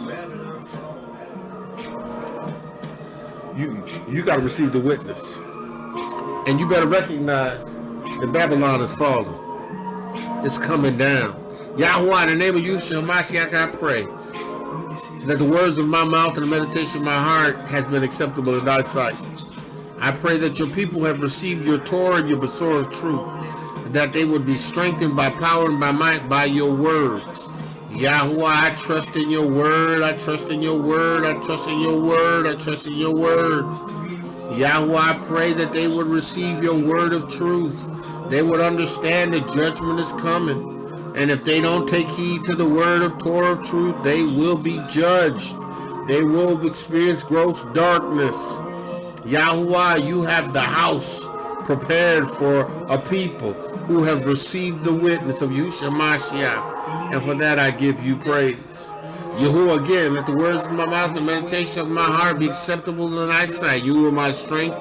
You got to receive the witness. And you better recognize that Babylon is falling. It's coming down. Yahuwah, in the name of Yahushua HaMashiach, I pray that the words of my mouth and the meditation of my heart has been acceptable in thy sight. I pray that your people have received your Torah and your Besorah of truth, that they would be strengthened by power and by might by your word. Yahuwah, I trust in your word. I trust in your word. I trust in your word. I trust in your word. Yahuwah, I pray that they would receive your word of truth. They would understand that judgment is coming. And if they don't take heed to the word of Torah of truth, they will be judged. They will experience gross darkness. Yahuwah, you have the house prepared for a people who have received the witness of Yahushua HaMashiach. And for that I give you praise. Yahuwah, again, let the words of my mouth and the meditation of my heart be acceptable in thy sight. You are my strength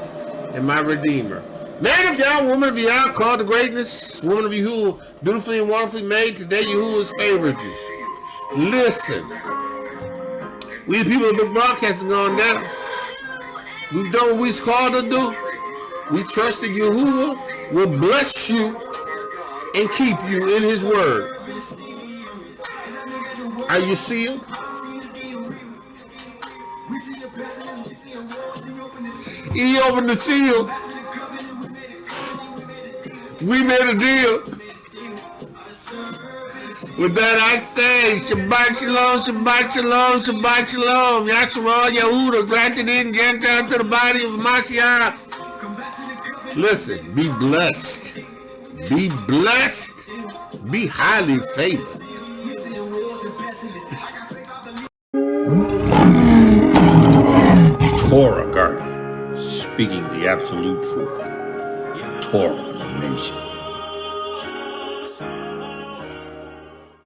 and my redeemer. Man of Yah, woman of Yah, called to greatness, woman of Yahuwah, beautifully and wonderfully made. Today Yahuwah has favored you. Listen. We the people of the broadcast have gone down. We've done what we're called to do. We trust that Yahuwah will bless you and keep you in his word. Are you sealed? He opened the seal. We made a deal. With that I say, Shabbat Shalom, Shabbat Shalom, Shabbat Shalom. Yahshua Yahudah, granted in Gentile to the body of Mashiach. Listen, be blessed. Be blessed. Be highly favored. Torah guardian, speaking the absolute truth. Torah nation.